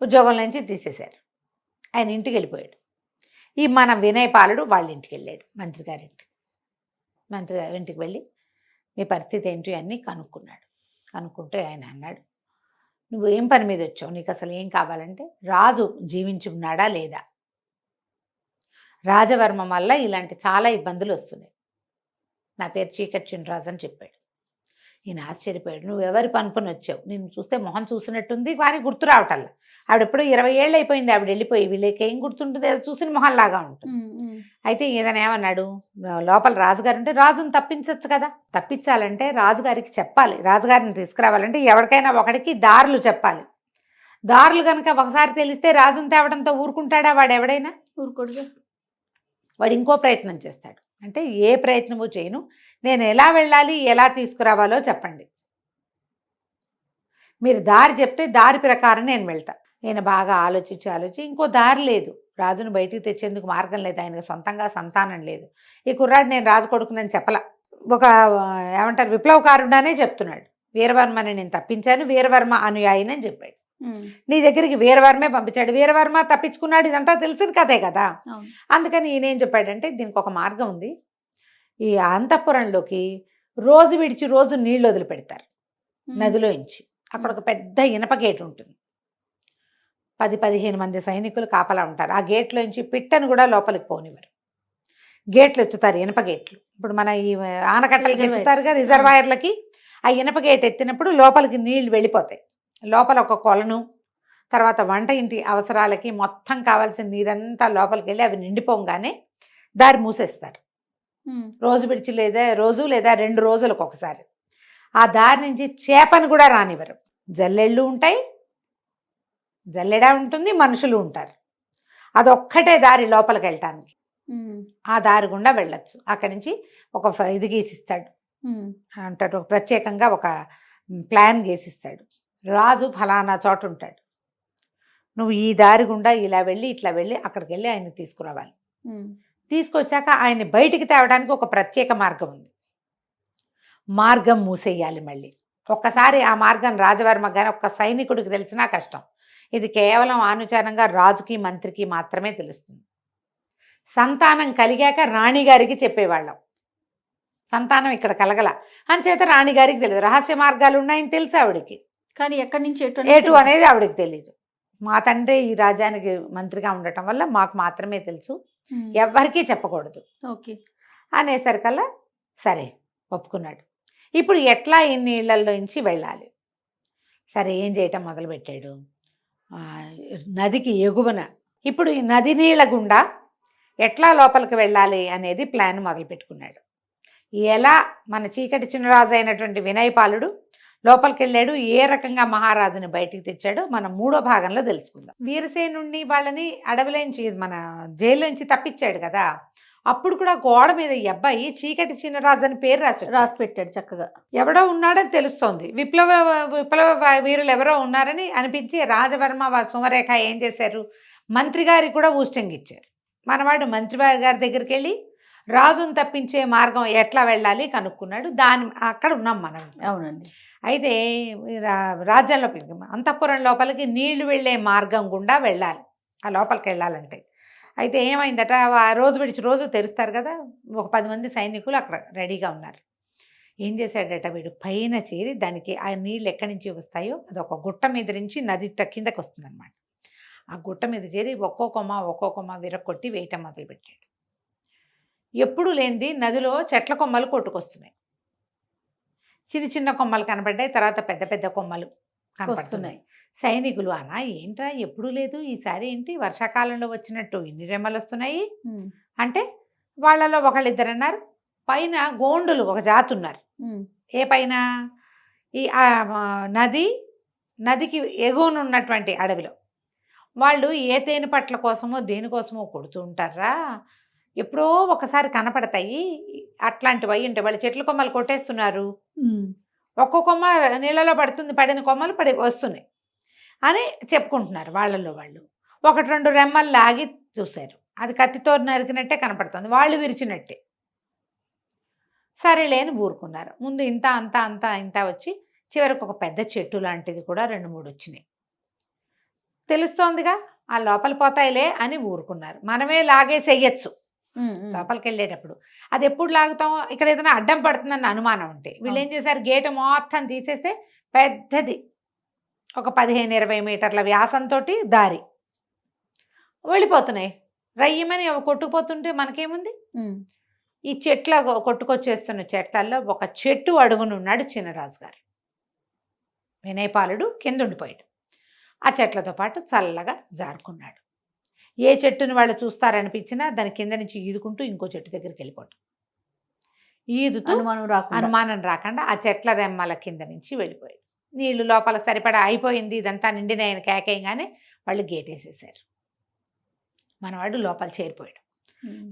ఉద్యోగం నుంచి తీసేశారు. ఆయన ఇంటికి వెళ్ళిపోయాడు. ఈ మన వినయపాలుడు వాళ్ళ ఇంటికి వెళ్ళాడు, మంత్రి గారి ఇంటికి వెళ్ళి మీ పరిస్థితి ఏంటి అని కనుక్కుంటే ఆయన అన్నాడు, నువ్వు ఏం పని మీద వచ్చావు, నీకు అసలు ఏం కావాలంటే రాజు జీవించి ఉన్నాడా లేదా, రాజవర్మ వల్ల ఇలాంటి చాలా ఇబ్బందులు వస్తున్నాయి, నా పేరు చీకటి చిన్నరాజు అని చెప్పాడు. ఈయన ఆశ్చర్యపోయాడు, నువ్వు ఎవరి పనుకొని వచ్చావు, నేను చూస్తే మొహం చూసినట్టుంది కానీ గుర్తు రావటల్లా, ఆవిడెప్పుడు 20 ఏళ్ళు అయిపోయింది ఆవిడ వెళ్ళిపోయి, వీళ్ళకి ఏం గుర్తుంటుంది, ఏదో చూసిన మొహంలాగా ఉంటుంది. అయితే ఈయన ఏమన్నాడు, లోపల రాజుగారు ఉంటే రాజుని తప్పించవచ్చు కదా, తప్పించాలంటే రాజుగారికి చెప్పాలి, రాజుగారిని తీసుకురావాలంటే ఎవరికైనా ఒకడికి దారులు చెప్పాలి. దారులు కనుక ఒకసారి తెలిస్తే రాజుని తేవడంతో ఊరుకుంటాడా వాడు, ఎవడైనా ఊరుకోడు, వాడు ఇంకో ప్రయత్నం చేస్తాడు. అంటే ఏ ప్రయత్నము చేయను, నేను ఎలా వెళ్ళాలి ఎలా తీసుకురావాలో చెప్పండి, మీరు దారి చెప్తే దారి ప్రకారం నేను వెళ్తా. నేను బాగా ఆలోచించి ఇంకో దారి లేదు, రాజును బయటికి తెచ్చేందుకు మార్గం లేదు, ఆయనకు సొంతంగా సంతానం లేదు, ఈ కుర్రాడు నేను రాజు కొడుకునని చెప్పలా, ఒక ఏమంటారు విప్లవకారుడనే చెప్తున్నాడు, వీరవర్మని నేను తప్పించాను, వీరవర్మ అనుయాయినని చెప్పాడు. నీ దగ్గరికి వీరవర్మే పంపించాడు, వీరవర్మ తప్పించుకున్నాడు, ఇదంతా తెలిసిన కథే కదా. అవును. అందుకని ఈయనేం చెప్పాడంటే దీనికి ఒక మార్గం ఉంది. ఈ అంతఃపురంలోకి రోజు విడిచి రోజు నీళ్ళు వదిలిపెడతారు నదిలో నుంచి. అక్కడ ఒక పెద్ద ఇనప గేట్ ఉంటుంది, 10-15 మంది సైనికులు కాపలా ఉంటారు. ఆ గేట్లోంచి పిట్టను కూడా లోపలికి పోనివ్వరు. గేట్లు ఎత్తుతారు, ఇనప గేట్లు. ఇప్పుడు మన ఈ ఆనకట్టలకి ఎత్తుతారుగా రిజర్వాయర్లకి, ఆ ఇనప గేట్ ఎత్తినప్పుడు లోపలికి నీళ్లు వెళ్ళిపోతాయి. లోపల ఒక కొలను, తర్వాత వంట ఇంటి అవసరాలకి మొత్తం కావాల్సిన నీరంతా లోపలికి వెళ్ళి అవి నిండిపోగానే దారి మూసేస్తారు. రోజు విడిచి రోజు లేదా 2 రోజులకు ఒకసారి. ఆ దారి నుంచి చేపను కూడా రానివ్వరు. జల్లెళ్ళు ఉంటాయి, జల్లెడ ఉంటుంది, మనుషులు ఉంటారు. అదొక్కటే దారి లోపలికి వెళ్ళటానికి. ఆ దారి గుండా వెళ్ళొచ్చు. అక్కడి నుంచి ఒక ఇది గీసిస్తాడు అంటాడు, ఒక ప్రత్యేకంగా ఒక ప్లాన్ గీసిస్తాడు. రాజు ఫలానా చోట ఉంటాడు, నువ్వు ఈ దారి గుండా ఇలా వెళ్ళి ఇట్లా వెళ్ళి అక్కడికి వెళ్ళి ఆయన్ని తీసుకురావాలి. తీసుకొచ్చాక ఆయన్ని బయటికి తేవడానికి ఒక ప్రత్యేక మార్గం ఉంది. మార్గం మూసేయాలి మళ్ళీ. ఒక్కసారి ఆ మార్గం రాజవర్మ కానీ ఒక్క సైనికుడికి తెలిసినా కష్టం. ఇది కేవలం అనుచారంగా రాజుకి మంత్రికి మాత్రమే తెలుస్తుంది. సంతానం కలిగాక రాణిగారికి చెప్పేవాళ్ళం. సంతానం ఇక్కడ కలగల అంచేత రాణిగారికి తెలియదు. రహస్య మార్గాలు ఉన్నాయని తెలుసు ఆవిడకి, కానీ ఎక్కడి నుంచి ఎటు అనేది ఆవిడకి తెలియదు. మా తండ్రి ఈ రాజ్యానికి మంత్రిగా ఉండటం వల్ల మాకు మాత్రమే తెలుసు, ఎవ్వరికీ చెప్పకూడదు అనేసరికల్లా సరే ఒప్పుకున్నాడు. ఇప్పుడు ఎట్లా ఈ నీళ్ళల్లోంచి వెళ్ళాలి? సరే ఏం చేయటం మొదలుపెట్టాడు, నదికి ఎగువన ఇప్పుడు ఈ నది నీళ్ళ గుండా ఎట్లా లోపలికి వెళ్ళాలి అనేది ప్లాన్ మొదలుపెట్టుకున్నాడు. ఎలా మన చీకటి చిన్నరాజు అయినటువంటి వినయపాలుడు లోపలికి వెళ్ళాడు, ఏ రకంగా మహారాజుని బయటికి తెచ్చాడో మనం 3వ భాగంలో తెలుసుకుందాం. వీరసేనుణ్ణి వాళ్ళని అడవిలోంచి మన జైల్లోంచి తప్పించాడు కదా, అప్పుడు కూడా గోడ మీద ఈ అబ్బాయి చీకటి చిన్నరాజు అని పేరు రాసి పెట్టాడు చక్కగా. ఎవడో ఉన్నాడని తెలుస్తోంది, విప్లవ వీరులు ఎవరో ఉన్నారని అనిపించి రాజవర్మ సుమరేఖ ఏం చేశారు, మంత్రి గారికి కూడా ఊస్టింగ్ ఇచ్చారు. మనవాడు మంత్రి గారి దగ్గరికి వెళ్ళి రాజును తప్పించే మార్గం ఎట్లా వెళ్ళాలి కనుక్కున్నాడు. అక్కడ ఉన్నాం మనం. అవునండి. అయితే రాజ్యం లోపలికి, అంతఃపురం లోపలికి నీళ్లు వెళ్ళే మార్గం గుండా వెళ్ళాలి ఆ లోపలికి వెళ్ళాలంటే. అయితే ఏమైందట, రోజు విడిచి రోజు తెరుస్తారు కదా, ఒక 10 మంది సైనికులు అక్కడ రెడీగా ఉన్నారు. ఏం చేశాడట వీడు, పైన చేరి దానికి ఆ నీళ్ళు ఎక్కడి నుంచి వస్తాయో అది ఒక గుట్ట మీద నుంచి నది కిందకి వస్తుంది అనమాట. ఆ గుట్ట మీద చేరి ఒక్కో కొమ్మ విరక్కొట్టి వేయటం మొదలుపెట్టాడు. ఎప్పుడు లేనిది నదిలో చెట్ల కొమ్మలు కొట్టుకొస్తున్నాయి. చిన్న కొమ్మలు కనబడ్డాయి, తర్వాత పెద్ద పెద్ద కొమ్మలు కనబడుతున్నాయి. సైనికులు అలా ఏంట్రా ఎప్పుడూ లేదు, ఈసారి ఏంటి వర్షాకాలంలో వచ్చినట్టు ఇన్ని రెమ్మలు వస్తున్నాయి అంటే, వాళ్ళలో ఒకళ్ళిద్దరు అన్నారు, పైన గోండులు ఒక జాతి ఉన్నారు. ఏ పైన, ఈ నదికి ఎగువనున్నటువంటి అడవిలో. వాళ్ళు ఏ తేనె పట్ల కోసమో దేనికోసమో కొడుతూ ఉంటారా, ఎప్పుడో ఒకసారి కనపడతాయి, అట్లాంటివి అయ్యి ఉంటాయి. వాళ్ళు చెట్ల కొమ్మలు కొట్టేస్తున్నారు, ఒక్కో కొమ్మ నీళ్ళలో పడిన కొమ్మలు వస్తున్నాయి అని చెప్పుకుంటున్నారు వాళ్ళల్లో వాళ్ళు. 1-2 రెమ్మలు లాగి చూశారు, అది కత్తితో నరికినట్టే కనపడుతుంది, వాళ్ళు విరిచినట్టే. సరేలే అని ఊరుకున్నారు. ముందు ఇంత వచ్చి చివరికి ఒక పెద్ద చెట్టు లాంటిది కూడా 2-3 వచ్చినాయి. తెలుస్తోందిగా ఆ లోపల పోతాయిలే అని ఊరుకున్నారు. మనమే లాగేసేయచ్చు లోపలికి వెళ్ళేటప్పుడు. అది ఎప్పుడు లాగుతాం, ఇక్కడ ఏదైనా అడ్డం పడుతుందన్న అనుమానం ఉంటే. వీళ్ళు ఏం చేశారు, గేటు మొత్తం తీసేస్తే పెద్దది ఒక 15-20 మీటర్ల వ్యాసంతో దారి వెళ్ళిపోతున్నాయి. రయ్యమని కొట్టుకుపోతుంటే మనకేముంది, ఈ చెట్ల కొట్టుకొచ్చేస్తున్న చెట్లల్లో ఒక చెట్టు అడుగునున్నాడు చిన్నరాజు గారు. వినయపాలుడు కింద ఉండిపోయాడు, ఆ చెట్లతో పాటు చల్లగా జారుకున్నాడు. ఏ చెట్టుని వాళ్ళు చూస్తారనిపించినా దాని కింద నుంచి ఈదుకుంటూ ఇంకో చెట్టు దగ్గరికి వెళ్ళిపోవటం, ఈదుతూ అనుమానం రాకుండా ఆ చెట్ల రెమ్మల కింద నుంచి వెళ్ళిపోయాడు. నీళ్లు లోపల సరిపడా అయిపోయింది, ఇదంతా నిండిన ఆయన కేకేయంగానే వాళ్ళు గేట్ వేసేసారు. మనవాడు లోపల చేరిపోయాడు.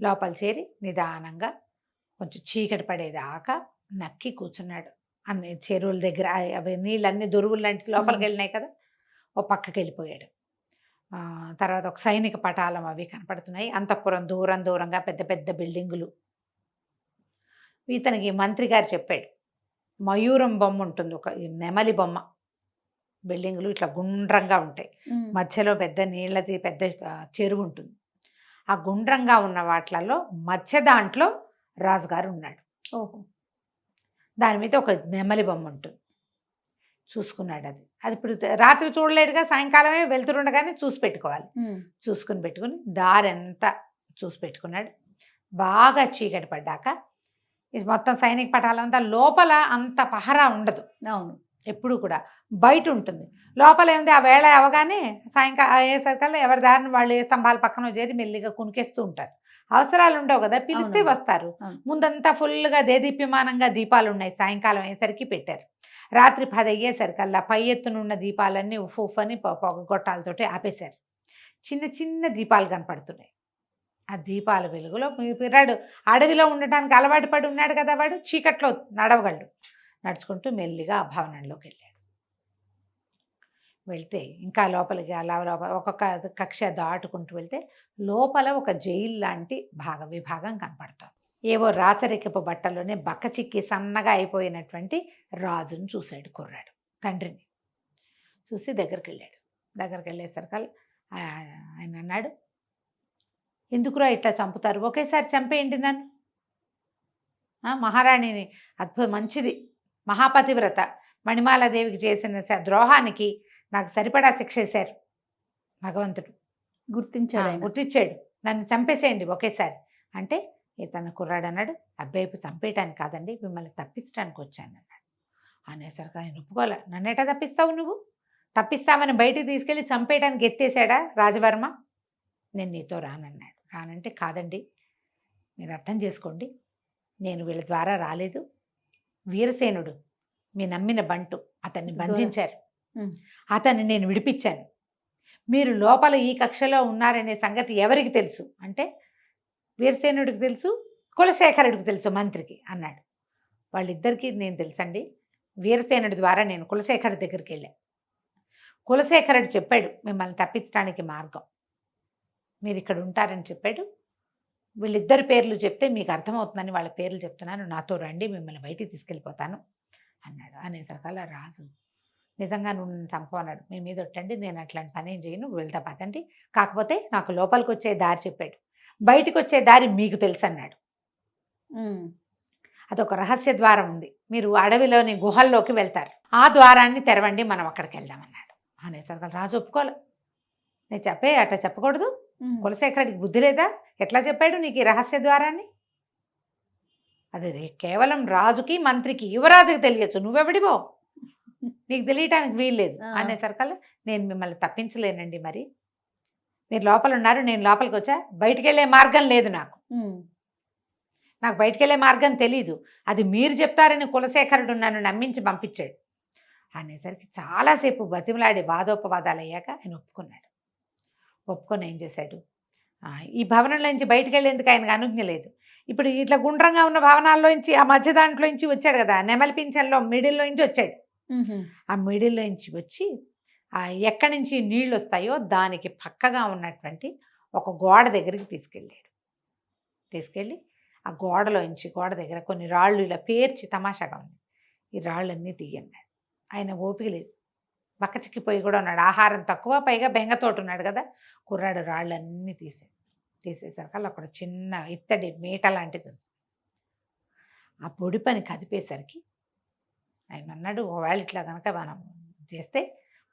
లోపల చేరి నిదానంగా కొంచెం చీకటి పడేదాకా నక్కి కూర్చున్నాడు. అన్ని చెరువుల దగ్గర అవి నీళ్ళన్నీ దొరువులు లాంటి లోపలికి వెళ్ళినాయి కదా, ఓ పక్కకి వెళ్ళిపోయాడు. తర్వాత ఒక సైనిక పటాలం అవి కనపడుతున్నాయి. అంతఃపురం దూరంగా పెద్ద పెద్ద బిల్డింగులు. ఇతనికి మంత్రి గారు చెప్పాడు, మయూరం బొమ్మ ఉంటుంది, ఒక నెమలి బొమ్మ, బిల్డింగులు ఇట్లా గుండ్రంగా ఉంటాయి. ఉమ్. మధ్యలో పెద్ద నీళ్ళది పెద్ద చెరువు ఉంటుంది. ఆ గుండ్రంగా ఉన్న వాటిలలో మధ్య దాంట్లో రాజుగారు ఉన్నాడు. ఓహో. దాని మీద ఒక నెమలి బొమ్మ ఉంటుంది. చూసుకున్నాడు. అది అది ఇప్పుడు రాత్రి చూడలేడుగా, సాయంకాలమే వెళ్తుండగానే చూసి పెట్టుకోవాలి. ఉమ్. చూసుకుని పెట్టుకుని దారంతా చూసి పెట్టుకున్నాడు. బాగా చీకటి పడ్డాక ఇది మొత్తం సైనిక పటాలంతా లోపల అంత పహరా ఉండదు. అవును. ఎప్పుడు కూడా బయట ఉంటుంది. లోపల ఏముంది, ఆ వేళ అవగానే సాయంకాలం అయ్యేసరికల్లా ఎవరి దారిని వాళ్ళు ఏ స్తంభాల పక్కన చేరి మెల్లిగా కునికేస్తూ ఉంటారు. అవసరాలు ఉండవు కదా, పిలిస్తే అవును. వస్తారు. అవును. ముందంతా ఫుల్గా దేదీప్యమానంగా దీపాలు ఉన్నాయి. సాయంకాలం అయ్యేసరికి పెట్టారు. రాత్రి 10 అయ్యేసరికల్లా పై ఎత్తునున్న దీపాలన్నీ ఉఫ్ ఉఫ్ అని పొగ గొట్టాలతోటి ఆపేశారు. చిన్న చిన్న దీపాలు కనపడుతున్నాయి. ఆ దీపాల వెలుగులో పిర్రాడు అడవిలో ఉండటానికి అలవాటు పడి ఉన్నాడు కదా, వాడు చీకట్లో నడవగలడు. నడుచుకుంటూ మెల్లిగా ఆ భవనంలోకి వెళ్ళాడు. వెళ్తే ఇంకా లోపలికి అలా లోపల ఒక్కొక్క కక్ష దాటుకుంటూ వెళ్తే లోపల ఒక జైలు లాంటి విభాగం కనపడుతుంది. ఏవో రాచరికపు బట్టలోనే బక్కచిక్కి సన్నగా అయిపోయినటువంటి రాజును చూశాడు కుర్రాడు. తండ్రిని చూసి దగ్గరికి వెళ్ళాడు. దగ్గరికి వెళ్ళేసరికి ఆయన అన్నాడు, ఎందుకురా ఇట్లా చంపుతారు, ఒకేసారి చంపేయండి నన్ను. మహారాణిని మంచిది, మహాపతివ్రత మణిమాలాదేవికి చేసిన ద్రోహానికి నాకు సరిపడా శిక్ష వేశారు భగవంతుడు. గుర్తించాడు. నన్ను చంపేసేయండి ఒకేసారి అంటే తన కుర్రాడు అన్నాడు, అబ్బాయి చంపేయటానికి కాదండి, మిమ్మల్ని తప్పించడానికి వచ్చాను అన్నాడు. అనేసరికి ఆయన ఒప్పుకోలే. నన్నేటా తప్పిస్తావు నువ్వు? తప్పిస్తామని బయటికి తీసుకెళ్ళి చంపేయడానికి ఎత్తేసాడా రాజవర్మ? నేను నీతో రానన్నాడు. రానంటే కాదండి, మీరు అర్థం చేసుకోండి, నేను వీళ్ళ ద్వారా రాలేదు. వీరసేనుడు మీ నమ్మిన బంటు అతన్ని బంధించారు. అతన్ని నేను విడిపించాను. మీరు లోపల ఈ కక్షలో ఉన్నారనే సంగతి ఎవరికి తెలుసు అంటే వీరసేనుడికి తెలుసు, కులశేఖరుడికి తెలుసు, మంత్రికి అన్నాడు. వాళ్ళిద్దరికీ నేను తెలుసండి. వీరసేనుడి ద్వారా నేను కులశేఖరుడి దగ్గరికి వెళ్ళాను. కులశేఖరుడు చెప్పాడు మిమ్మల్ని తప్పించడానికి మార్గం, మీరు ఇక్కడ ఉంటారని చెప్పాడు. వీళ్ళిద్దరి పేర్లు చెప్తే మీకు అర్థమవుతుందని వాళ్ళ పేర్లు చెప్తున్నాను, నాతో రండి, మిమ్మల్ని బయటికి తీసుకెళ్ళిపోతాను అన్నాడు. అనేసరికల్లా రాజు నిజంగా నువ్వు నన్ను చంపన్నాడు, మీ మీద ఒట్టండి, నేను అట్లాంటి పని ఏం చేయను, వెళ్తా పదండి, కాకపోతే నాకు లోపలికి వచ్చే దారి చెప్పాడు, బయటికి వచ్చే దారి మీకు తెలుసు అన్నాడు. అదొక రహస్య ద్వారం ఉంది, మీరు అడవిలోని గుహల్లోకి వెళ్తారు, ఆ ద్వారాన్ని తెరవండి, మనం అక్కడికి వెళ్దామన్నాడు. అనేసరికి రాజు ఒప్పుకోలే. నేను అట్లా చెప్పకూడదు, కులశేఖరుడికి బుద్ధి లేదా, ఎట్లా చెప్పాడు నీకు ఈ రహస్య ద్వారాన్ని? అది కేవలం రాజుకి మంత్రికి యువరాజుకి తెలియచ్చు, నువ్వెవడివో నీకు తెలియటానికి వీల్లేదు. అనేసరికల్లా నేను మిమ్మల్ని తప్పించలేనండి, మరి మీరు లోపల ఉన్నారు, నేను లోపలికి వచ్చా, బయటికి వెళ్ళే మార్గం లేదు, నాకు బయటికి వెళ్ళే మార్గం తెలీదు, అది మీరు చెప్తారని కులశేఖరుడు నన్ను నమ్మించి పంపించాడు. అనేసరికి చాలాసేపు బతిమలాడి వాదోపవాదాలు అయ్యాక ఆయన ఒప్పుకున్నాడు. ఒప్పుకొని ఏం చేశాడు, ఈ భవనంలోంచి బయటికి వెళ్ళేందుకు ఆయనకు అనుజ్ఞ లేదు. ఇప్పుడు ఇట్లా గుండ్రంగా ఉన్న భవనాల్లోంచి ఆ మధ్య దాంట్లోంచి వచ్చాడు కదా, నెమలి పింఛన్లో మిడిల్లోంచి వచ్చాడు. ఆ మిడిల్లోంచి వచ్చి ఎక్కడి నుంచి నీళ్ళు వస్తాయో దానికి పక్కగా ఉన్నటువంటి ఒక గోడ దగ్గరికి తీసుకెళ్ళి ఆ గోడ దగ్గర కొన్ని రాళ్ళు ఇలా పేర్చి తమాషాగా ఉంది, ఈ రాళ్ళన్నీ తీయన్నాడు. ఆయన ఓపిక లేదు, బక్కచిక్కిపోయి కూడా ఉన్నాడు, ఆహారం తక్కువ, పైగా బెంగతోటి ఉన్నాడు కదా. కుర్రాడు రాళ్ళన్నీ తీసేసరికి అక్కడ చిన్న ఇత్తడి మీట లాంటిది ఉంది. ఆ పొడి పని కదిపేసరికి ఆయన అన్నాడు, ఒకవేళ ఇట్లా కనుక మనం చేస్తే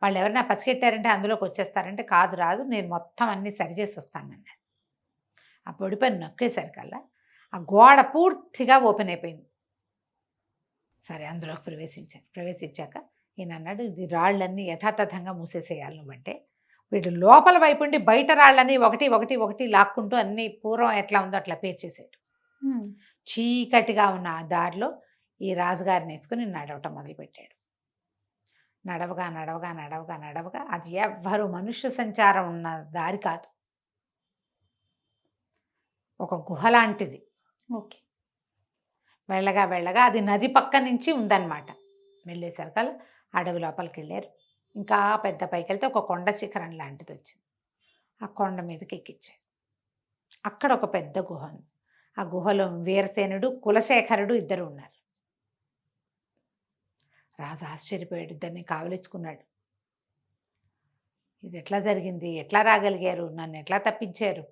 వాళ్ళు ఎవరైనా పసిగట్టారంటే అందులోకి వచ్చేస్తారంటే, కాదు రాదు, నేను మొత్తం అన్నీ సరిచేసి వస్తానన్నాడు. ఆ పొడి పని నొక్కేసరికల్లా ఆ గోడ పూర్తిగా ఓపెన్ అయిపోయింది. సరే అందులోకి ప్రవేశించాక ఈయన అన్నాడు, ఇది రాళ్ళన్నీ యథాతథంగా మూసేసేయాలి నువ్వంటే. వీడు లోపల వైపు ఉండి బయట రాళ్ళన్నీ ఒకటి లాక్కుంటూ అన్నీ పూర్వం ఎట్లా ఉందో అట్లా పేర్చేసాడు. చీకటిగా ఉన్న ఆ దారిలో ఈ రాజుగారిని వేసుకుని నడవటం మొదలుపెట్టాడు. నడవగా అది ఎవ్వరు మనుష్య సంచారం ఉన్న దారి కాదు, ఒక గుహ లాంటిది. ఓకే. వెళ్ళగా అది నది పక్క నుంచి ఉందన్నమాట. వెళ్ళేసరికల్ అడవి లోపలికి వెళ్ళారు. ఇంకా పెద్ద పైకి వెళ్తే ఒక కొండ శిఖరం లాంటిది వచ్చింది. ఆ కొండ మీదకి ఎక్కించారు. అక్కడ ఒక పెద్ద గుహ ఉంది. ఆ గుహలో వీరసేనుడు, కులశేఖరుడు ఇద్దరు ఉన్నారు. రాజు ఆశ్చర్యపోయాడు, ఇద్దరిని కావలించుకున్నాడు. ఇది ఎట్లా జరిగింది, ఎట్లా రాగలిగారు, నన్ను ఎట్లా తప్పించారు,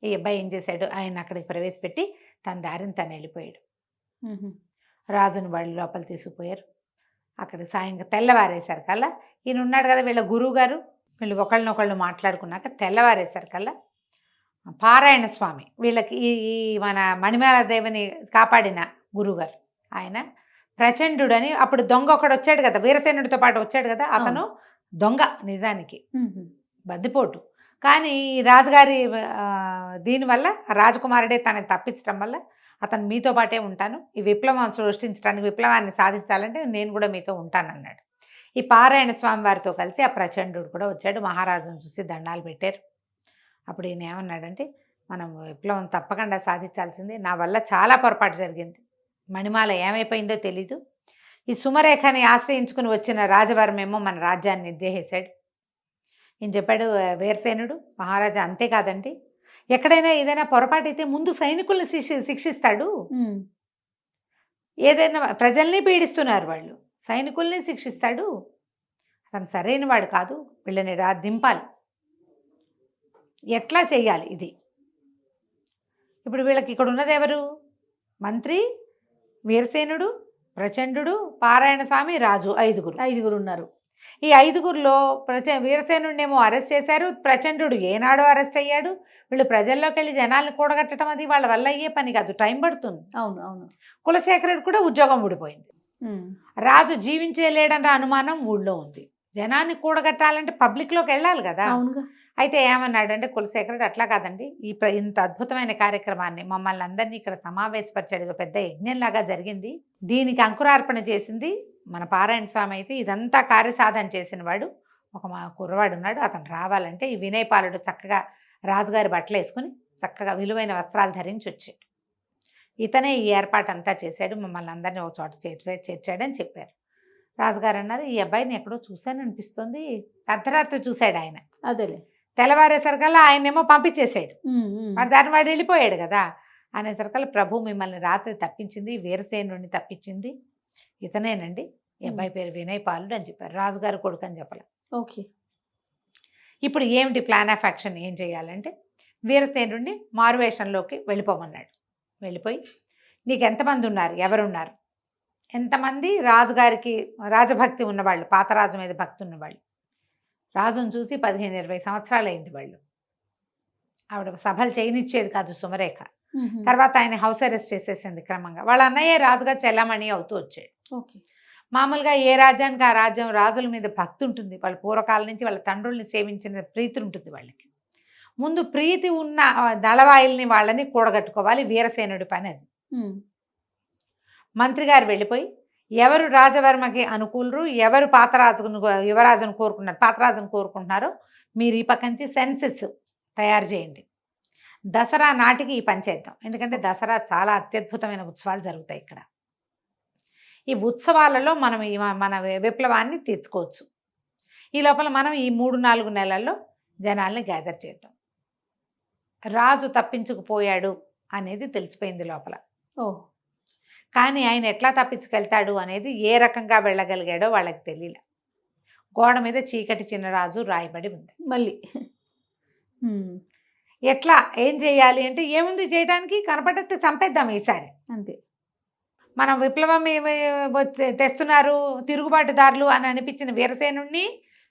ఈ అబ్బాయి ఏం చేశాడు, ఆయన అక్కడికి ప్రవేశపెట్టి తన దారిని తను వెళ్ళిపోయాడు. రాజుని వాళ్ళు లోపల తీసుకుపోయారు. అక్కడ సాయంగా తెల్లవారేసరికల్లా ఈయన ఉన్నాడు కదా వీళ్ళ గురువు గారు, వీళ్ళు ఒకళ్ళనొకళ్ళు మాట్లాడుకున్నాక తెల్లవారేసరికల్లా పారాయణ స్వామి వీళ్ళకి ఈ ఈ మన మణిమాల దేవిని కాపాడిన గురువుగారు ఆయన ప్రచండుడని, అప్పుడు దొంగ ఒకడు వచ్చాడు కదా వీరసేనుడితో పాటు వచ్చాడు కదా, అతను దొంగ నిజానికి బద్దిపోటు. కానీ ఈ రాజుగారి దీనివల్ల రాజకుమారుడే తనని తప్పించడం వల్ల అతను మీతో పాటే ఉంటాను, ఈ విప్లవం సృష్టించడానికి విప్లవాన్ని సాధించాలంటే నేను కూడా మీతో ఉంటానన్నాడు. ఈ పారాయణ స్వామి వారితో కలిసి ఆ ప్రచండు కూడా వచ్చాడు. మహారాజును చూసి దండాలు పెట్టారు. అప్పుడు ఈయన ఏమన్నాడంటే, మనం విప్లవం తప్పకుండా సాధించాల్సిందే, నా వల్ల చాలా పొరపాటు జరిగింది, మణిమాల ఏమైపోయిందో తెలీదు, ఈ సుమరేఖని ఆశ్రయించుకుని వచ్చిన రాజవర్మేమో మన రాజ్యాన్ని నిర్దేశించాడు ఈయన చెప్పాడు. వీరసేనుడు మహారాజా అంతేకాదండి, ఎక్కడైనా ఏదైనా పొరపాటు అయితే ముందు సైనికుల్ని శిక్షిస్తాడు, ఏదైనా ప్రజల్ని పీడిస్తున్నారు వాళ్ళు, సైనికుల్ని శిక్షిస్తాడు, అతను సరైన వాడు కాదు, వీళ్ళని దింపాలి, ఎట్లా చెయ్యాలి ఇది. ఇప్పుడు వీళ్ళకి ఇక్కడ ఉన్నది ఎవరు, మంత్రి, వీరసేనుడు, ప్రచండు, పారాయణ స్వామి, రాజు, ఐదుగురు ఉన్నారు. ఈ ఐదుగురిలో వీరసేనుడినేమో అరెస్ట్ చేశారు, ప్రచండు ఏనాడో అరెస్ట్ అయ్యాడు. వీళ్ళు ప్రజల్లోకి వెళ్ళి జనాల్ని కూడగట్టడం అది వాళ్ళ వల్ల అయ్యే పని కాదు, టైం పడుతుంది. అవును. కులశేఖరుడు కూడా ఉద్యోగం ఊడిపోయింది. రాజు జీవించలేడన్న అనుమానం ఊళ్ళో ఉంది. జనాన్ని కూడగట్టాలంటే పబ్లిక్లోకి వెళ్ళాలి కదా. అయితే ఏమన్నాడంటే కులశేఖరుడు, అట్లా కాదండి, ఇంత అద్భుతమైన కార్యక్రమాన్ని మమ్మల్ని అందరినీ ఇక్కడ సమావేశపరిచాడు, పెద్ద యజ్ఞంలాగా జరిగింది, దీనికి అంకురార్పణ చేసింది మన పారాయణ స్వామి అయితే ఇదంతా కార్యసాధన చేసిన వాడు ఒక మా కుర్రవాడు ఉన్నాడు, అతను రావాలంటే ఈ వినయపాలుడు చక్కగా రాజుగారి బట్టలు వేసుకుని చక్కగా విలువైన వస్త్రాలు ధరించి వచ్చాడు, ఇతనే ఈ ఏర్పాటు అంతా చేశాడు, మమ్మల్ని అందరినీ ఒక చోట చేర్చాడని చెప్పారు. రాజుగారు అన్నారు, ఈ అబ్బాయిని ఎక్కడో చూశాను అనిపిస్తుంది, అర్ధరాత్రి చూశాడు ఆయన, అదేలే తెల్లవారేసరికల్లా ఆయనేమో పంపించేశాడు, వాడు దాన్ని వాడు వెళ్ళిపోయాడు కదా అనేసరికల్లా ప్రభు మిమ్మల్ని రాత్రి తప్పించింది, వీరసేనుడిని తప్పించింది ఇతనేనండి, ఈ అబ్బాయి పేరు వినయపాలుడు అని చెప్పారు. రాజుగారు కొడుకు అని చెప్పలే. ఓకే, ఇప్పుడు ఏమిటి ప్లాన్ ఆఫ్ యాక్షన్, ఏం చేయాలంటే వీరసేనుడిని మారువేషంలోకి వెళ్ళిపోమన్నాడు. వెళ్ళిపోయి నీకు ఎంతమంది ఉన్నారు, ఎవరున్నారు, ఎంతమంది రాజుగారికి రాజభక్తి ఉన్నవాళ్ళు, పాత రాజు మీద భక్తి ఉన్నవాళ్ళు, రాజును చూసి 15-20 సంవత్సరాలు అయింది వాళ్ళు, ఆవిడ సభలు చేయనిచ్చేది కాదు సుమరేఖ. తర్వాత ఆయన హౌస్ అరెస్ట్ చేసేసింది క్రమంగా. వాళ్ళ అన్నయ్య రాజుగా చెల్లమణి అవుతూ వచ్చాడు. ఓకే, మామూలుగా ఏ రాజ్యానికి ఆ రాజ్యం రాజుల మీద భక్తి ఉంటుంది, వాళ్ళ పూర్వకాలం నుంచి వాళ్ళ తండ్రుల్ని సేవించిన ప్రీతి ఉంటుంది వాళ్ళకి. ముందు ప్రీతి ఉన్న దళవాయిల్ని వాళ్ళని కూడగట్టుకోవాలి, వీరసేనుడి పని అది. మంత్రి గారు వెళ్ళిపోయి ఎవరు రాజవర్మకి అనుకూలరు, ఎవరు యువరాజును కోరుకున్నారు, పాతరాజును కోరుకుంటున్నారో మీరు ఈ పక్క నుంచి సెన్సెస్ తయారు చేయండి, దసరా నాటికి ఈ పని చేద్దాం, ఎందుకంటే దసరా చాలా అత్యద్భుతమైన ఉత్సవాలు జరుగుతాయి ఇక్కడ, ఈ ఉత్సవాలలో మనం మన విప్లవాన్ని తీర్చుకోవచ్చు, ఈ లోపల మనం ఈ 3-4 నెలల్లో జనాల్ని గ్యాదర్ చేద్దాం. రాజు తప్పించుకుపోయాడు అనేది తెలిసిపోయింది లోపల. కానీ ఆయన ఎట్లా తప్పించుకెళ్తాడు అనేది, ఏ రకంగా వెళ్ళగలిగాడో వాళ్ళకి తెలియలే. గోడ మీద చీకటి చిన్నరాజు రాయబడి ఉంది. మళ్ళీ ఎట్లా ఏం చేయాలి అంటే ఏముంది చేయడానికి, కనపడితే చంపేద్దాం ఈసారి అంతే. మనం విప్లవం తెస్తున్నారు తిరుగుబాటుదారులు అని అనిపించిన వీరసేనుడిని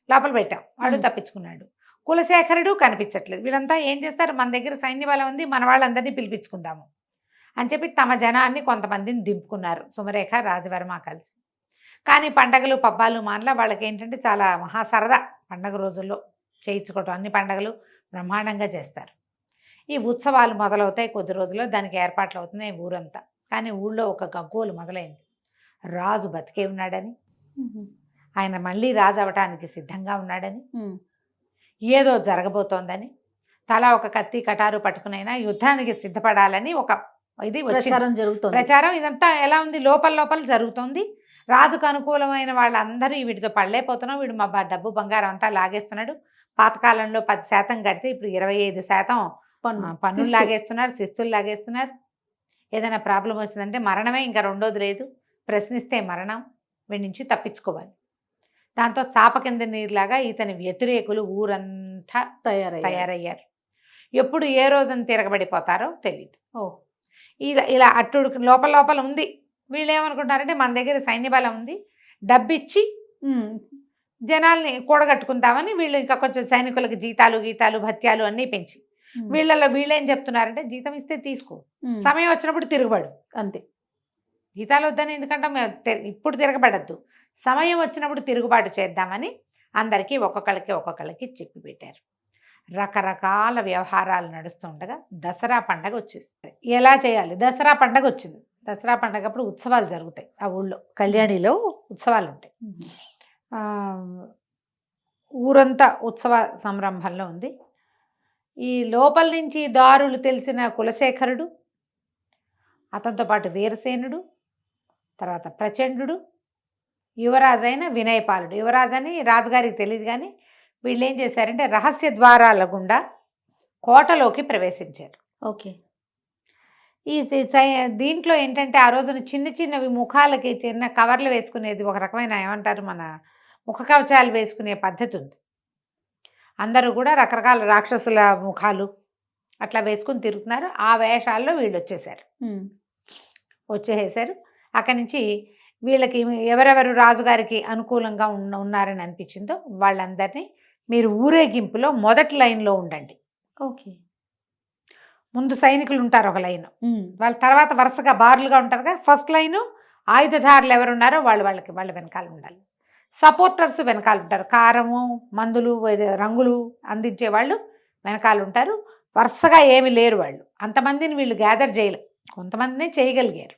లోపల పెట్టాం, వాడు తప్పించుకున్నాడు. కులశేఖరుడు కనిపించట్లేదు. వీళ్ళంతా ఏం చేస్తారు, మన దగ్గర సైన్య బలం ఉంది, మన వాళ్ళందరినీ పిలిపించుకుందాము అని చెప్పి తమ జనాన్ని కొంతమందిని దింపుకున్నారు సుమరేఖ, రాజవర్మ కలిసి. కానీ పండగలు పబ్బాలు మానలా వాళ్ళకి ఏంటంటే చాలా మహా సరదా, పండగ రోజుల్లో చేయించుకోవటం, అన్ని పండగలు బ్రహ్మాండంగా చేస్తారు. ఈ ఉత్సవాలు మొదలవుతాయి కొద్ది రోజుల్లో, దానికి ఏర్పాట్లు అవుతున్నాయి ఊరంతా. కానీ ఊళ్ళో ఒక గగ్గోలు మొదలైంది, రాజు బతికే ఉన్నాడని, ఆయన మళ్ళీ రాజు అవటానికి సిద్ధంగా ఉన్నాడని, ఏదో జరగబోతోందని, తలా ఒక కత్తి కటారు పట్టుకునైనా యుద్ధానికి సిద్ధపడాలని ఒక ఇది ప్రచారం జరుగుతుంది. ప్రచారం ఇదంతా ఎలా ఉంది, లోపల జరుగుతుంది. రాజుకు అనుకూలమైన వాళ్ళందరూ వీటితో పడలేకపోతున్నాం, వీడు మా డబ్బు బంగారం అంతా లాగేస్తున్నాడు, పాతకాలంలో 10% కడితే ఇప్పుడు 25% పన్నులు లాగేస్తున్నారు, శిస్తులు లాగేస్తున్నారు, ఏదైనా ప్రాబ్లం వచ్చిందంటే మరణమే, ఇంకా రెండోది లేదు, ప్రశ్నిస్తే మరణం, వీడి నుంచి తప్పించుకోవాలి. దాంతో చాప కింద నీరులాగా ఇతని వ్యతిరేకులు ఊరంతా తయారయ్యారు. ఎప్పుడు ఏ రోజున తిరగబడిపోతారో తెలియదు. ఇలా అట్టుడు లోపల లోపల ఉంది. వీళ్ళు ఏమనుకుంటారంటే మన దగ్గర సైన్య బలం ఉంది, డబ్బిచ్చి జనాల్ని కూడగట్టుకుందామని వీళ్ళు ఇంకా కొంచెం సైనికులకి జీతాలు భత్యాలు అన్నీ పెంచి వీళ్ళేం చెప్తున్నారంటే జీతం ఇస్తే తీసుకో, సమయం వచ్చినప్పుడు తిరగబడు అంతే. జీతాలు వద్దని ఎందుకంటే ఇప్పుడు తిరగబడద్దు, సమయం వచ్చినప్పుడు తిరుగుబాటు చేద్దామని అందరికీ ఒక్కొక్కళ్ళకి చెప్పి పెట్టారు. రకరకాల వ్యవహారాలు నడుస్తుండగా దసరా పండగ వచ్చేస్తుంది. ఎలా చేయాలి? దసరా పండగ వచ్చింది. దసరా పండగ అప్పుడు ఉత్సవాలు జరుగుతాయి. ఆ ఊళ్ళో కళ్యాణిలో ఉత్సవాలు ఉంటాయి. ఊరంతా ఉత్సవ సంరంభంలో ఉంది. ఈ లోపల నుంచి దారులు తెలిసిన కులశేఖరుడు, అతనితో పాటు వీరసేనుడు, తర్వాత ప్రచండు, యువరాజైన వినయపాలుడు. యువరాజని రాజుగారికి తెలియదు, కానీ వీళ్ళు ఏం చేశారంటే రహస్య ద్వారాల గుండా కోటలోకి ప్రవేశించారు. ఓకే. ఈ దీంట్లో ఏంటంటే ఆ రోజున చిన్నవి ముఖాలకి చిన్న కవర్లు వేసుకునేది, ఒక రకమైన ఏమంటారు మన ముఖ కవచాలు వేసుకునే పద్ధతి ఉంది. అందరూ కూడా రకరకాల రాక్షసుల ముఖాలు అట్లా వేసుకుని తిరుగుతున్నారు. ఆ వేషాల్లో వీళ్ళు వచ్చేసారు. అక్కడి నుంచి వీళ్ళకి ఎవరెవరు రాజుగారికి అనుకూలంగా ఉన్నారని అనిపించిందో వాళ్ళందరినీ మీరు ఊరేగింపులో మొదటి లైన్లో ఉండండి. ఓకే. ముందు సైనికులు ఉంటారు ఒక లైను, వాళ్ళ తర్వాత వరుసగా బారులుగా ఉంటారుగా. ఫస్ట్ లైను ఆయుధదారులు ఎవరున్నారో వాళ్ళ వెనకాల ఉండాలి. సపోర్టర్స్ వెనకాల ఉంటారు. కారము, మందులు, రంగులు అందించే వాళ్ళు వెనకాల ఉంటారు. వరుసగా ఏమి లేరు వాళ్ళు. అంతమందిని వీళ్ళు గ్యాదర్ చేయలేరు, కొంతమందినే చేయగలిగారు.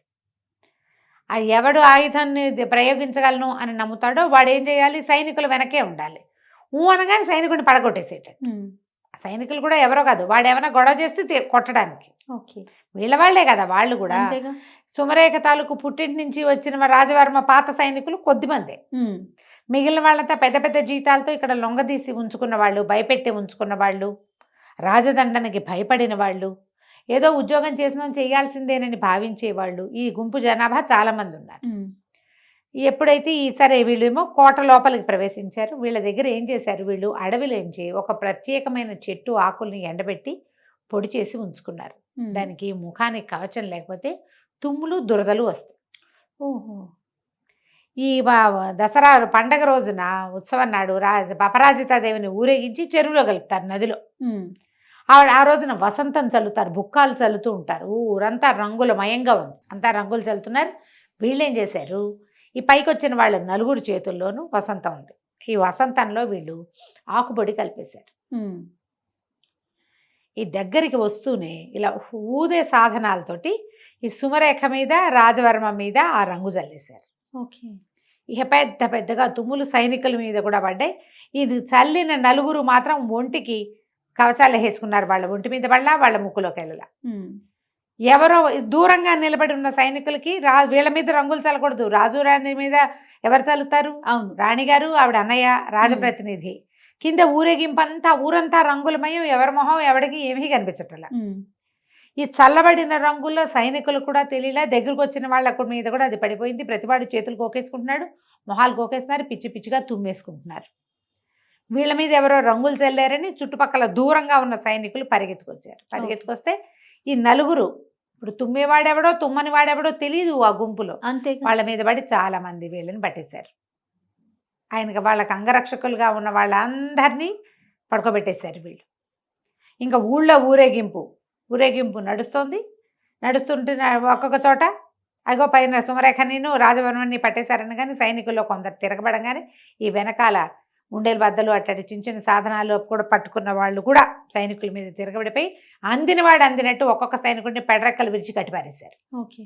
ఆ ఎవడు ఆయుధాన్ని ప్రయోగించగలను అని నమ్ముతాడో వాడు ఏం చేయాలి? సైనికులు వెనకే ఉండాలి. అనగానే సైనికుడిని పడగొట్టేసేటట్టు. సైనికులు కూడా ఎవరో కాదు, వాడు ఏమైనా గొడవ చేస్తే కొట్టడానికి. ఓకే. వీళ్ళ వాళ్లే కదా వాళ్ళు కూడా. సుమరేఖ తాలూకు పుట్టింటి నుంచి వచ్చిన రాజవర్మ పాత సైనికులు కొద్దిమందే. మిగిలిన వాళ్ళంతా పెద్ద పెద్ద జీతాలతో ఇక్కడ లొంగదీసి ఉంచుకున్న వాళ్ళు, భయపెట్టి ఉంచుకున్న వాళ్ళు, రాజదండనకి భయపడిన వాళ్ళు, ఏదో ఉద్యోగం చేసినా చేయాల్సిందేనని భావించేవాళ్ళు. ఈ గుంపు జనాభా చాలామంది ఉన్నారు. ఎప్పుడైతే సరే వీళ్ళేమో కోట లోపలికి ప్రవేశించారు. వీళ్ళ దగ్గర ఏం చేశారు? వీళ్ళు అడవిలోంచి ఒక ప్రత్యేకమైన చెట్టు ఆకుల్ని ఎండబెట్టి పొడి చేసి ఉంచుకున్నారు. దానికి ముఖానికి కవచం లేకపోతే తుమ్ములు దురదలు వస్తాయి. ఓహో. ఈ దసరా పండగ రోజున ఉత్సవం నాడు అపరాజితాదేవిని ఊరేగించి చెరువులో కలుపుతారు, నదిలో. ఆ రోజున వసంతం చల్లుతారు, బుక్కాలు చల్లుతూ ఉంటారు. ఊరంతా రంగులమయంగా ఉంది, అంతా రంగులు చల్లుతున్నారు. వీళ్ళేం చేశారు? ఈ పైకి వచ్చిన వాళ్ళ నలుగురు చేతుల్లోనూ వసంతం ఉంది. ఈ వసంతంలో వీళ్ళు ఆకుపొడి కలిపేశారు. ఈ దగ్గరికి వస్తూనే ఇలా ఊదే సాధనాలతోటి ఈ సుమరేఖ మీద, రాజవర్మ మీద ఆ రంగు చల్లేశారు. ఓకే. ఇక పెద్దగా తుమ్ములు సైనికుల మీద కూడా పడ్డాయి. ఇది చల్లిన నలుగురు మాత్రం ఒంటికి కవచాలు వేసుకున్నారు. వాళ్ళ ఒంటి మీద పడలా, వాళ్ళ ముక్కులోకి వెళ్ళలా. ఎవరో దూరంగా నిలబడి ఉన్న సైనికులకి వీళ్ళ మీద రంగులు చల్లకూడదు. రాజు రాణి మీద ఎవరు చల్లుతారు? అవును, రాణిగారు, ఆవిడ అన్నయ్య, రాజప్రతినిధి. కింద ఊరేగింపంతా ఊరంతా రంగులమయం, ఎవరి మొహం ఎవడికి ఏమీ కనిపించట్లా. ఈ చల్లబడిన రంగుల్లో సైనికులు కూడా తెలియలే, దగ్గరకు వచ్చిన వాళ్ళ మీద కూడా అది పడిపోయింది. ప్రతివాడు చేతులు కోకేసుకుంటున్నాడు, మొహాలు కోకేస్తున్నారు, పిచ్చి పిచ్చిగా తుమ్మేసుకుంటున్నారు. వీళ్ళ మీద ఎవరో రంగులు చల్లారని చుట్టుపక్కల దూరంగా ఉన్న సైనికులు పరిగెత్తుకొచ్చారు. పరిగెత్తుకొస్తే ఈ నలుగురు, ఇప్పుడు తుమ్మేవాడెవడో తుమ్మని వాడెవడో తెలియదు ఆ గుంపులో, అంతే వాళ్ళ మీద పడి చాలా మంది వీళ్ళని పట్టేశారు. ఆయనకి వాళ్ళకి అంగరక్షకులుగా ఉన్న వాళ్ళందరినీ పడుకోబెట్టేశారు వీళ్ళు. ఇంకా ఊళ్ళో ఊరేగింపు నడుస్తుంటే ఒక్కొక్క చోట అగో పైన సుమరేఖని రాజవర్మని పట్టేశారని. కానీ సైనికుల్లో కొందరు తిరగబడంగానే ఈ వెనకాల ఉండేలు బద్దలు అట్టడి చిన్న సాధనాలు కూడా పట్టుకున్న వాళ్ళు కూడా సైనికుల మీద తిరగబడిపోయి అందినట్టు ఒక్కొక్క సైనికుడిని పెడరెక్కలు విరిచి కట్టిపారేశారు. ఓకే.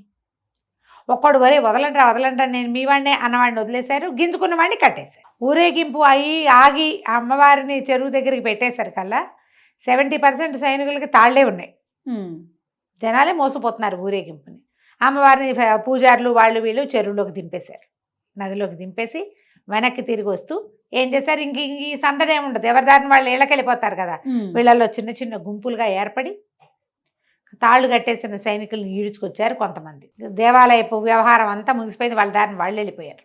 ఒక్కడు వదలంటా నేను మీ వాడినే అన్నవాడిని వదిలేశారు, గింజుకున్న వాడిని కట్టేశారు. ఊరేగింపు ఆగి అమ్మవారిని చెరువు దగ్గరికి పెట్టేశారు కల్లా 70% సైనికులకి తాళ్లే ఉన్నాయి. జనాలే మోసపోతున్నారు ఊరేగింపుని. అమ్మవారిని పూజారులు వాళ్ళు వీళ్ళు చెరువులోకి దింపేశారు. నదిలోకి దింపేసి వెనక్కి తిరిగి వస్తూ ఏం చేశారు? ఈ సందడి ఏముండదు, ఎవరి దారిని వాళ్ళు ఇళ్ళకెళ్ళిపోతారు కదా. వీళ్ళల్లో చిన్న గుంపులుగా ఏర్పడి తాళ్ళు కట్టేసిన సైనికులను ఈడ్చుకొచ్చారు కొంతమంది. దేవాలయపు వ్యవహారం అంతా ముగిసిపోయింది, వాళ్ళ దారిని వాళ్ళు వెళ్ళిపోయారు.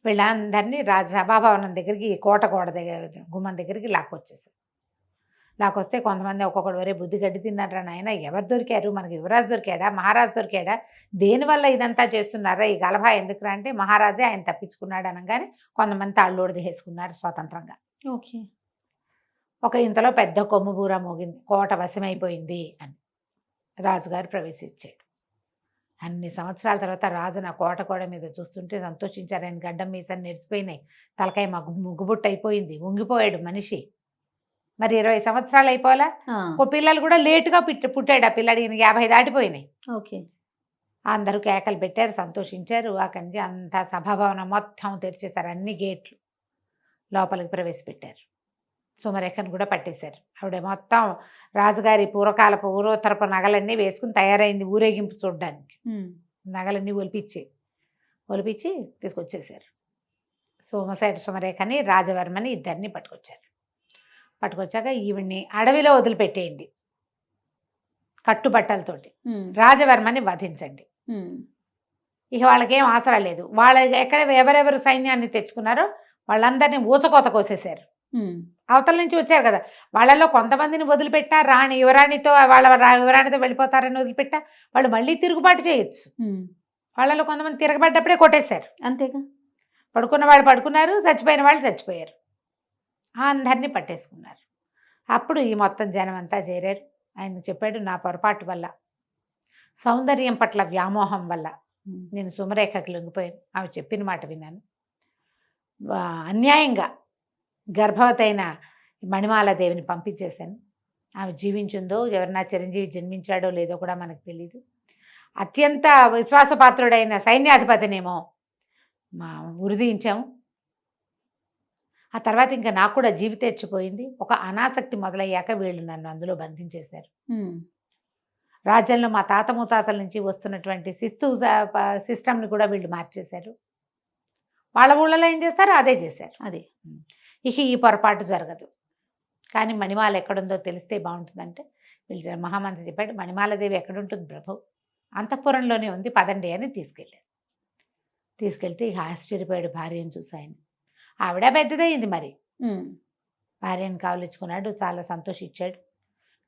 వీళ్ళందరినీ సభాభవనం దగ్గరికి కోట దగ్గర గుమ్మం దగ్గరికి లాక్కొచ్చేసారు. లాక్కొస్తే కొంతమంది ఒక్కొక్కడు వరే బుద్ధి గడ్డి తిన్నారా నాయన, ఎవరు దొరికారు, మనకి యువరాజు దొరికాడా, మహారాజు దొరికాడా, దేనివల్ల ఇదంతా చేస్తున్నారా, ఈ గలభా ఎందుకురా అంటే మహారాజే ఆయన తప్పించుకున్నాడు అనగానే కొంతమంది తాళ్ళోడు వేసుకున్నారు స్వతంత్రంగా. ఓకే. ఒక ఇంతలో పెద్ద కొమ్ము బూర మోగింది, కోట వశమైపోయింది అని రాజుగారు ప్రవేశించాడు. అన్ని సంవత్సరాల తర్వాత రాజు నా కోట కోడ మీద చూస్తుంటే సంతోషించారు. ఆయన గడ్డం మీసని నెరిసిపోయినాయి, తలకాయ ముగ్గుబుట్టు అయిపోయింది, ఉంగిపోయాడు మనిషి. మరి 20 సంవత్సరాలు అయిపోవాలా, పిల్లలు కూడా లేటుగా పుట్టాడు ఆ పిల్లాడు, ఈయన 50 దాటిపోయినాయి. ఓకే. అందరూ కేకలు పెట్టారు, సంతోషించారు. అక్కడి నుంచి అంతా సభాభవనం మొత్తం తెరిచేశారు, అన్ని గేట్లు లోపలికి ప్రవేశపెట్టారు. సుమరేఖను కూడా పట్టేశారు. ఆవిడ మొత్తం రాజుగారి పూర్వోత్తరపు నగలన్నీ వేసుకుని తయారైంది ఊరేగింపు చూడడానికి. నగలన్నీ ఒలిపించి తీసుకొచ్చేసారు. సుమరేఖని రాజవర్మని ఇద్దరిని పట్టుకొచ్చాక ఈవిడ్ని అడవిలో వదిలిపెట్టేయండి కట్టుబట్టలతోటి, రాజవర్మని వధించండి. ఇక వాళ్ళకేం ఆసరా లేదు. ఎవరెవరు సైన్యాన్ని తెచ్చుకున్నారో వాళ్ళందరినీ ఊచకోత కోసేశారు. అవతల నుంచి వచ్చారు కదా, వాళ్ళలో కొంతమందిని వదిలిపెట్టినా యువరాణితో యువరాణితో వెళ్ళిపోతారని వదిలిపెట్టా వాళ్ళు మళ్ళీ తిరుగుబాటు చేయొచ్చు. వాళ్ళలో కొంతమంది తిరగబడ్డప్పుడే కొట్టేశారు. అంతేగా, పడుకున్న వాళ్ళు పడుకున్నారు, చచ్చిపోయిన వాళ్ళు చచ్చిపోయారు. అందరినీ పట్టేసుకున్నారు. అప్పుడు ఈ మొత్తం జనం అంతా చేరారు. ఆయన చెప్పాడు, నా పొరపాటు వల్ల, సౌందర్యం పట్ల వ్యామోహం వల్ల నేను సుమరేఖకి లొంగిపోయాను. ఆమె చెప్పిన మాట విన్నాను. అన్యాయంగా గర్భవతి అయిన మణిమాలాదేవిని పంపించేశాను. ఆమె జీవించిందో, ఎవరన్నా చిరంజీవి జన్మించాడో లేదో కూడా మనకు తెలియదు. అత్యంత విశ్వాసపాత్రుడైన సైన్యాధిపతినేమో ఉరిదించాము. ఆ తర్వాత ఇంకా నాకు కూడా జీవితేచ్చిపోయింది. ఒక అనాసక్తి మొదలయ్యాక వీళ్ళు నన్ను అందులో బంధించేశారు. రాజ్యంలో మా తాత ముత్తాతల నుంచి వస్తున్నటువంటి సిస్టమ్ని కూడా వీళ్ళు మార్చేశారు. వాళ్ళ ఊళ్ళలో ఏం చేస్తారో అదే చేశారు. అదే ఇక ఈ పొరపాటు జరగదు. కానీ మణిమాల ఎక్కడుందో తెలిస్తే బాగుంటుందంటే వీళ్ళు మహామంత్రి చెప్పాడు, మణిమాలదేవి ఎక్కడుంటుంది ప్రభు, అంతఃపురంలోనే ఉంది, పదండి అని తీసుకెళ్తే ఇక ఆశ్చర్యపోయాడు భార్యను చూసి ఆయన. ఆవిడ పెద్దదయింది, మరి భార్యను కావలించుకున్నాడు, చాలా సంతోషించాడు.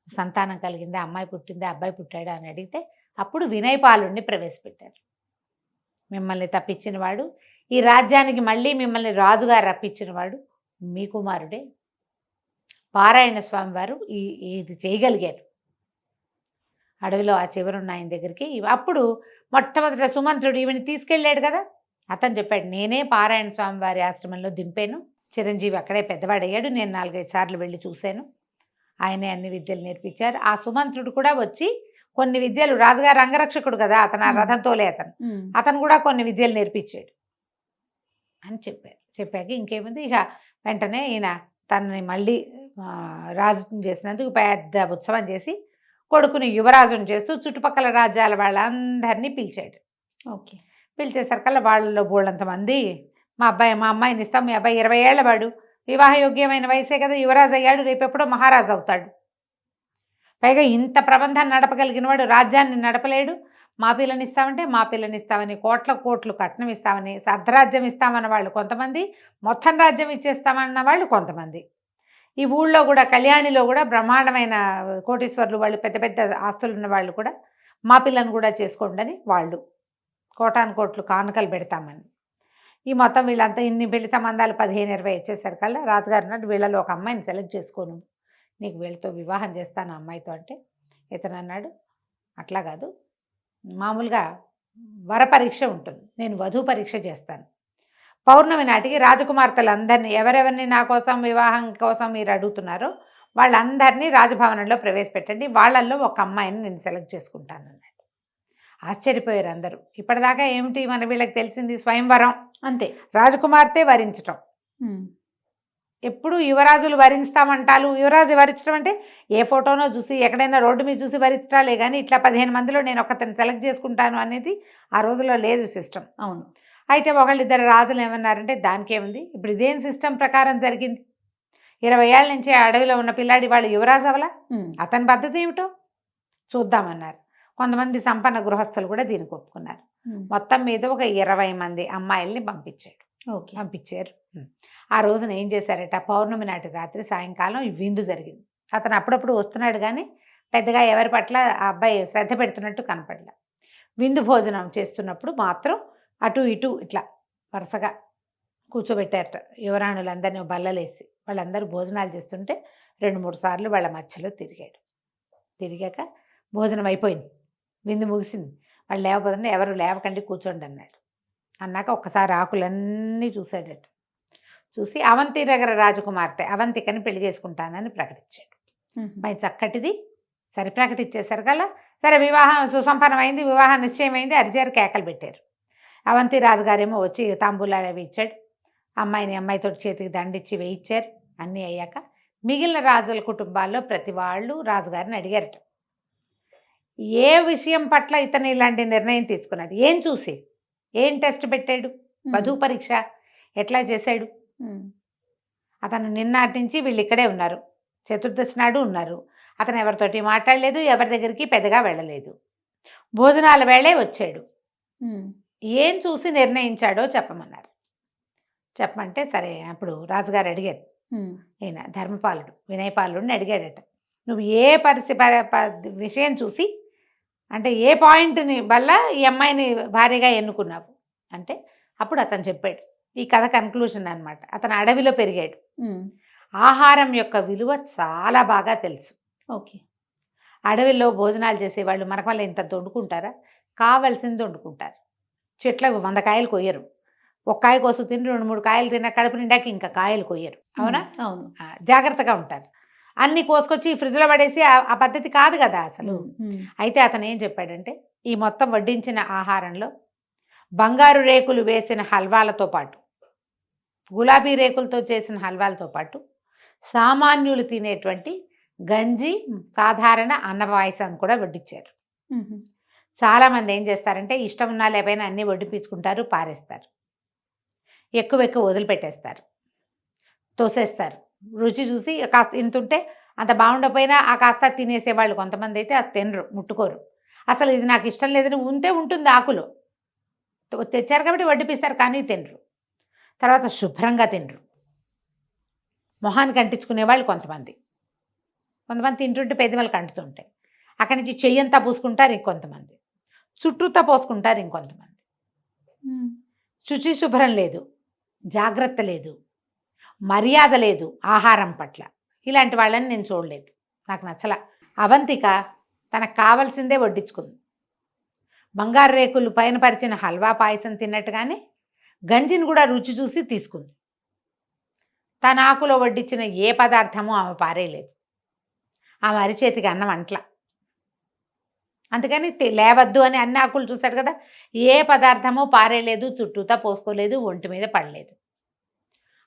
సంతానం కలిగింది, అమ్మాయి పుట్టింది, అబ్బాయి పుట్టాడు అని అడిగితే అప్పుడు వినయపాలుణ్ణి ప్రవేశపెట్టారు. మిమ్మల్ని తప్పించిన వాడు, ఈ రాజ్యానికి మళ్ళీ మిమ్మల్ని రాజుగారు రప్పించినవాడు మీ కుమారుడే. పారాయణ స్వామి వారు ఇది చేయగలిగారు. అడవిలో ఆ చివరున్న ఆయన దగ్గరికి అప్పుడు మొట్టమొదట సుమంత్రుడు ఈవిని తీసుకెళ్ళాడు కదా, అతను చెప్పాడు, నేనే పారాయణ స్వామి వారి ఆశ్రమంలో దింపాను. చిరంజీవి అక్కడే పెద్దవాడయ్యాడు, నేను 4-5 సార్లు వెళ్ళి చూశాను, ఆయనే అన్ని విద్యలు నేర్పించారు. ఆ సుమంత్రుడు కూడా వచ్చి కొన్ని విద్యలు, రాజుగారు అంగరక్షకుడు కదా అతను, ఆ రథంతోలే అతను కూడా కొన్ని విద్యలు నేర్పించాడు అని చెప్పారు. చెప్పాక ఇంకేముంది, ఇక వెంటనే ఈయన తనని మళ్ళీ రాజుని చేసినందుకు పెద్ద ఉత్సవం చేసి కొడుకుని యువరాజుని చేస్తూ చుట్టుపక్కల రాజ్యాల వాళ్ళందరినీ పిలిచాడు. ఓకే. పిలిచేసరికల్లా వాళ్ళలో బోళ్ళంతమంది మా అమ్మాయిని ఇస్తాం, మీ అబ్బాయి 20 ఏళ్ల వాడు, వివాహయోగ్యమైన వయసే కదా, యువరాజు అయ్యాడు, రేపెప్పుడో మహారాజు అవుతాడు, పైగా ఇంత ప్రబంధాన్ని నడపగలిగిన వాడు రాజ్యాన్ని నడపలేడు, మా పిల్లని ఇస్తామంటే మా పిల్లని ఇస్తామని, కోట్లు కట్నం ఇస్తామని, అర్ధరాజ్యం ఇస్తామన్న వాళ్ళు కొంతమంది, మొత్తం రాజ్యం ఇచ్చేస్తామన్న వాళ్ళు కొంతమంది. ఈ ఊళ్ళో కూడా కళ్యాణిలో కూడా బ్రహ్మాండమైన కోటీశ్వరులు వాళ్ళు, పెద్ద పెద్ద ఆస్తులు ఉన్న వాళ్ళు కూడా మా పిల్లని కూడా చేసుకోండి అని వాళ్ళు కోట్లు కానుకలు పెడతామని. ఈ మొత్తం వీళ్ళంతా ఇన్ని పెళ్లి సంబంధాలు 15-20 వచ్చేసరికల్లా రాజుగారు అన్నాడు, వీళ్ళలో ఒక అమ్మాయిని సెలెక్ట్ చేసుకోను, నీకు వీళ్ళతో వివాహం చేస్తాను అమ్మాయితో. అంటే ఇతను అన్నాడు, అట్లా కాదు, మామూలుగా వర పరీక్ష ఉంటుంది, నేను వధూ పరీక్ష చేస్తాను. పౌర్ణమి నాటికి రాజకుమార్తెలందరినీ, ఎవరెవరిని నా కోసం వివాహం కోసం మీరు అడుగుతున్నారో వాళ్ళందరినీ రాజభవనంలో ప్రవేశపెట్టండి, వాళ్ళల్లో ఒక అమ్మాయిని నేను సెలెక్ట్ చేసుకుంటాను అన్నాడు. ఆశ్చర్యపోయారు అందరూ. ఇప్పటిదాకా ఏమిటి మన వీళ్ళకి తెలిసింది, స్వయంవరం అంతే, రాజకుమార్తె వరించటం. ఎప్పుడు యువరాజులు వరిస్తామంటారు. యువరాజు వరించడం అంటే ఏ ఫోటోనో చూసి, ఎక్కడైనా రోడ్డు మీద చూసి వరించడాలే కానీ ఇట్లా 15 మందిలో నేను ఒకరిని సెలెక్ట్ చేసుకుంటాను అనేది ఆ రోజుల్లో లేదు సిస్టమ్. అవును. అయితే ఒకళ్ళిద్దరు రాజులు ఏమన్నారంటే దానికి ఏముంది, ఇప్పుడు ఇదేం సిస్టమ్ ప్రకారం జరిగింది, 20 ఏళ్ళ నుంచి అడవిలో ఉన్న పిల్లాడి వాళ్ళు యువరాజు అవలా, అతని పద్ధతి ఏమిటో చూద్దామన్నారు. కొంతమంది సంపన్న గృహస్థులు కూడా దీనికి ఒప్పుకున్నారు. మొత్తం మీద ఒక 20 మంది అమ్మాయిల్ని పంపించాడు. ఓకే. పంపించారు. ఆ రోజున ఏం చేశారట, పౌర్ణమి నాటి రాత్రి సాయంకాలం ఈ విందు జరిగింది. అతను అప్పుడప్పుడు వస్తున్నాడు కానీ పెద్దగా ఎవరి పట్ల ఆ అబ్బాయి శ్రద్ధ పెడుతున్నట్టు కనపడలే. విందు భోజనం చేస్తున్నప్పుడు మాత్రం అటు ఇటు ఇట్లా వరుసగా కూర్చోబెట్టారట యువరాణులందరినీ బల్లలేసి. వాళ్ళందరూ భోజనాలు చేస్తుంటే 2-3 సార్లు వాళ్ళ మధ్యలో తిరిగాడు. తిరిగాక భోజనం అయిపోయింది, విందు ముగిసింది. వాళ్ళు లేవబోతుంటే ఎవరు లేవకండి కూర్చోండి అన్నాడు. అన్నాక ఒక్కసారి ఆకులన్నీ చూశాడట. చూసి అవంతి నగర రాజకుమార్తె అవంతికని పెళ్లి చేసుకుంటానని ప్రకటించాడు. మరి చక్కటిది సరే ప్రకటించేశారు కదా. సరే వివాహం సుసంపన్నమైంది, వివాహం నిశ్చయమైంది. అరిచారు, కేకలు పెట్టారు. అవంతి రాజుగారేమో వచ్చి తాంబూలాలు అవి ఇచ్చాడు. అమ్మాయితో చేతికి దండిచ్చి వేయించారు. అన్నీ అయ్యాక మిగిలిన రాజుల కుటుంబాల్లో ప్రతి వాళ్ళు రాజుగారిని అడిగారట, ఏ విషయం పట్ల ఇతను ఇలాంటి నిర్ణయం తీసుకున్నాడు, ఏం చూసి, ఏం టెస్ట్ పెట్టాడు, వధూ పరీక్ష ఎట్లా చేశాడు. అతను నిన్నటి నుంచి వీళ్ళు ఇక్కడే ఉన్నారు, చతుర్దశి నాడు ఉన్నారు. అతను ఎవరితోటి మాట్లాడలేదు, ఎవరి దగ్గరికి పెద్దగా వెళ్ళలేదు. భోజనాల వేళే వచ్చాడు. ఏం చూసి నిర్ణయించాడో చెప్పమన్నారు. చెప్పమంటే సరే అప్పుడు రాజుగారు అడిగారు, ఈయన ధర్మపాలుడు వినయపాలుడిని అడిగాడట, నువ్వు ఏ విషయం చూసి అంటే ఏ పాయింట్ని వల్ల ఈ అమ్మాయిని భార్యగా ఎన్నుకున్నావు అంటే అప్పుడు అతను చెప్పాడు. ఈ కథ కన్క్లూషన్ అనమాట. అతను అడవిలో పెరిగాడు. ఆహారం యొక్క విలువ చాలా బాగా తెలుసు. ఓకే. అడవిలో భోజనాలు చేసేవాళ్ళు మనకు వల్ల ఇంత వండుకుంటారా, కావలసింది వండుకుంటారు. చెట్లకు 100 కాయలు కొయ్యరు, ఒక కాయ కోసం తిని 2-3 కాయలు తిన్న కడుపు నిండాక ఇంకా కాయలు కొయ్యరు. అవునా? అవును. జాగ్రత్తగా ఉంటారు. అన్నీ కోసుకొచ్చి ఫ్రిడ్జ్లో పడేసి ఆ పద్ధతి కాదు కదా అసలు. అయితే అతను ఏం చెప్పాడంటే, ఈ మొత్తం వడ్డించిన ఆహారంలో బంగారు రేకులు వేసిన హల్వాలతో పాటు, గులాబీ రేకులతో చేసిన హల్వాలతో పాటు సామాన్యులు తినేటువంటి గంజి, సాధారణ అన్న పాయసం కూడా వడ్డించారు. చాలామంది ఏం చేస్తారంటే ఇష్టం ఉన్నా లేకపోయినా అన్నీ వడ్డించుకుంటారు, పారేస్తారు, ఎక్కువ వదిలిపెట్టేస్తారు, తోసేస్తారు. రుచి చూసి కాస్త ఇంతుంటే అంత బాగుండకపోయినా ఆ కాస్త తినేసేవాళ్ళు కొంతమంది అయితే అది తినరు, ముట్టుకోరు. అసలు ఇది నాకు ఇష్టం లేదని ఉంటే ఉంటుంది, ఆకులో తెచ్చారు కాబట్టి వడ్డిపిస్తారు కానీ తినరు. తర్వాత శుభ్రంగా తినరు. మొహానికి అంటించుకునేవాళ్ళు కొంతమంది తింటుంటే పెద్దవాళ్ళకి అంటుతుంటాయి. అక్కడి నుంచి చెయ్యంతా పూసుకుంటారు ఇంకొంతమంది, చుట్టూతా పోసుకుంటారు ఇంకొంతమంది. శుచి శుభ్రం లేదు, జాగ్రత్త లేదు, మర్యాద లేదు ఆహారం పట్ల. ఇలాంటి వాళ్ళని నేను చూడలేదు, నాకు నచ్చల. అవంతిక తనకు కావాల్సిందే వడ్డించుకుంది. బంగారు రేకులు పైన పరిచిన హల్వా పాయసం తిన్నట్టుగానే గంజిని కూడా రుచి చూసి తీసుకుంది. తన ఆకులో వడ్డించిన ఏ పదార్థమూ ఆమె పారేయలేదు. ఆమె అరిచేతికి అన్నం అంట్ల. అందుకని లేవద్దు అని అన్ని ఆకులు చూశాడు కదా, ఏ పదార్థమూ పారేయలేదు, చుట్టూతా పోసుకోలేదు, ఒంటి మీద పడలేదు.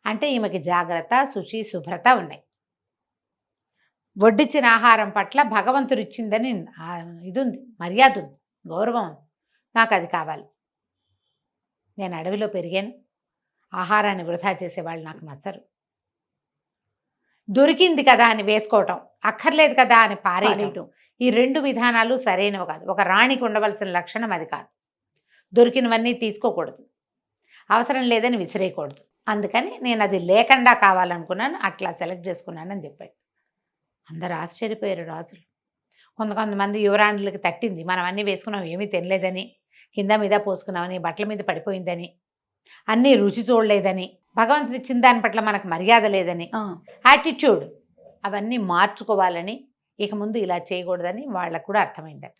అంటే ఈమెకి జాగ్రత్త, శుచి, శుభ్రత ఉన్నాయి. వడ్డించిన ఆహారం పట్ల భగవంతుడు ఇచ్చిందని ఇది ఉంది, మర్యాద ఉంది, గౌరవం ఉంది. నాకు అది కావాలి. నేను అడవిలో పెరిగాను, ఆహారాన్ని వృధా చేసేవాళ్ళు నాకు నచ్చరు. దొరికింది కదా అని వేసుకోవటం, అక్కర్లేదు కదా అని పారేయటం, ఈ 2 విధానాలు సరైనవి కాదు. ఒక రాణికి ఉండవలసిన లక్షణం అది కాదు. దొరికినవన్నీ తీసుకోకూడదు, అవసరం లేదని విసిరేయకూడదు. అందుకని నేను అది లేకుండా కావాలనుకున్నాను, అట్లా సెలెక్ట్ చేసుకున్నానని చెప్పాడు. అందరూ ఆశ్చర్యపోయారు రాజులు. కొంతమంది యువరాణులకి తట్టింది, మనం అన్నీ వేసుకున్నాం ఏమీ తినలేదని, కింద మీద పోసుకున్నామని, బట్టల మీద పడిపోయిందని, అన్నీ రుచి చూడలేదని, భగవంతుడు ఇచ్చిన దాని పట్ల మనకు మర్యాద లేదని, యాటిట్యూడ్ అవన్నీ మార్చుకోవాలని, ఇక ముందు ఇలా చేయకూడదని వాళ్ళకు కూడా అర్థమైందట.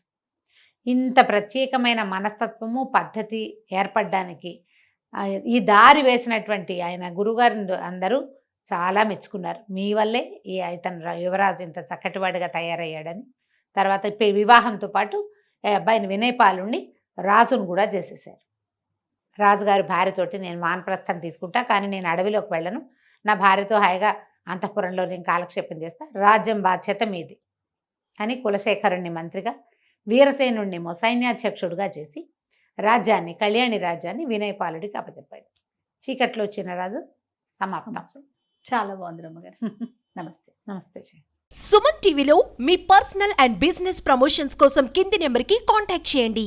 ఇంత ప్రత్యేకమైన మనస్తత్వము, పద్ధతి ఏర్పడడానికి ఈ దారి వేసినటువంటి ఆయన గురుగారు అందరూ చాలా మెచ్చుకున్నారు. మీ వల్లే ఈ ఇతను యువరాజు ఇంత చక్కటివాడిగా తయారయ్యాడని. తర్వాత వివాహంతో పాటు అబ్బాయిని వినయపాలుణ్ణి రాజును కూడా చేసేసారు. రాజుగారి భార్యతోటి నేను వానప్రస్థం తీసుకుంటా, కానీ నేను అడవిలోకి వెళ్ళను, నా భార్యతో హాయిగా అంతఃపురంలో నేను కాలక్షేపం చేస్తా, రాజ్యం బాధ్యత మీది అని కులశేఖరుణ్ణి మంత్రిగా, వీరసేనుణ్ణి సైన్యాధ్యక్షుడుగా చేసి రాజ్యాన్ని, కళ్యాణి రాజ్యాన్ని వినయపాలుడికి అప్పచెప్పాడు. చీకట్లో వచ్చిన రాజు సమాప్తం. చాలా బాగుంది రమ్మగారు. నమస్తే. నమస్తే. సుమన్ టీవీలో మీ పర్సనల్ అండ్ బిజినెస్ ప్రమోషన్స్ కోసం కింది నెంబర్కి కాంటాక్ట్ చేయండి.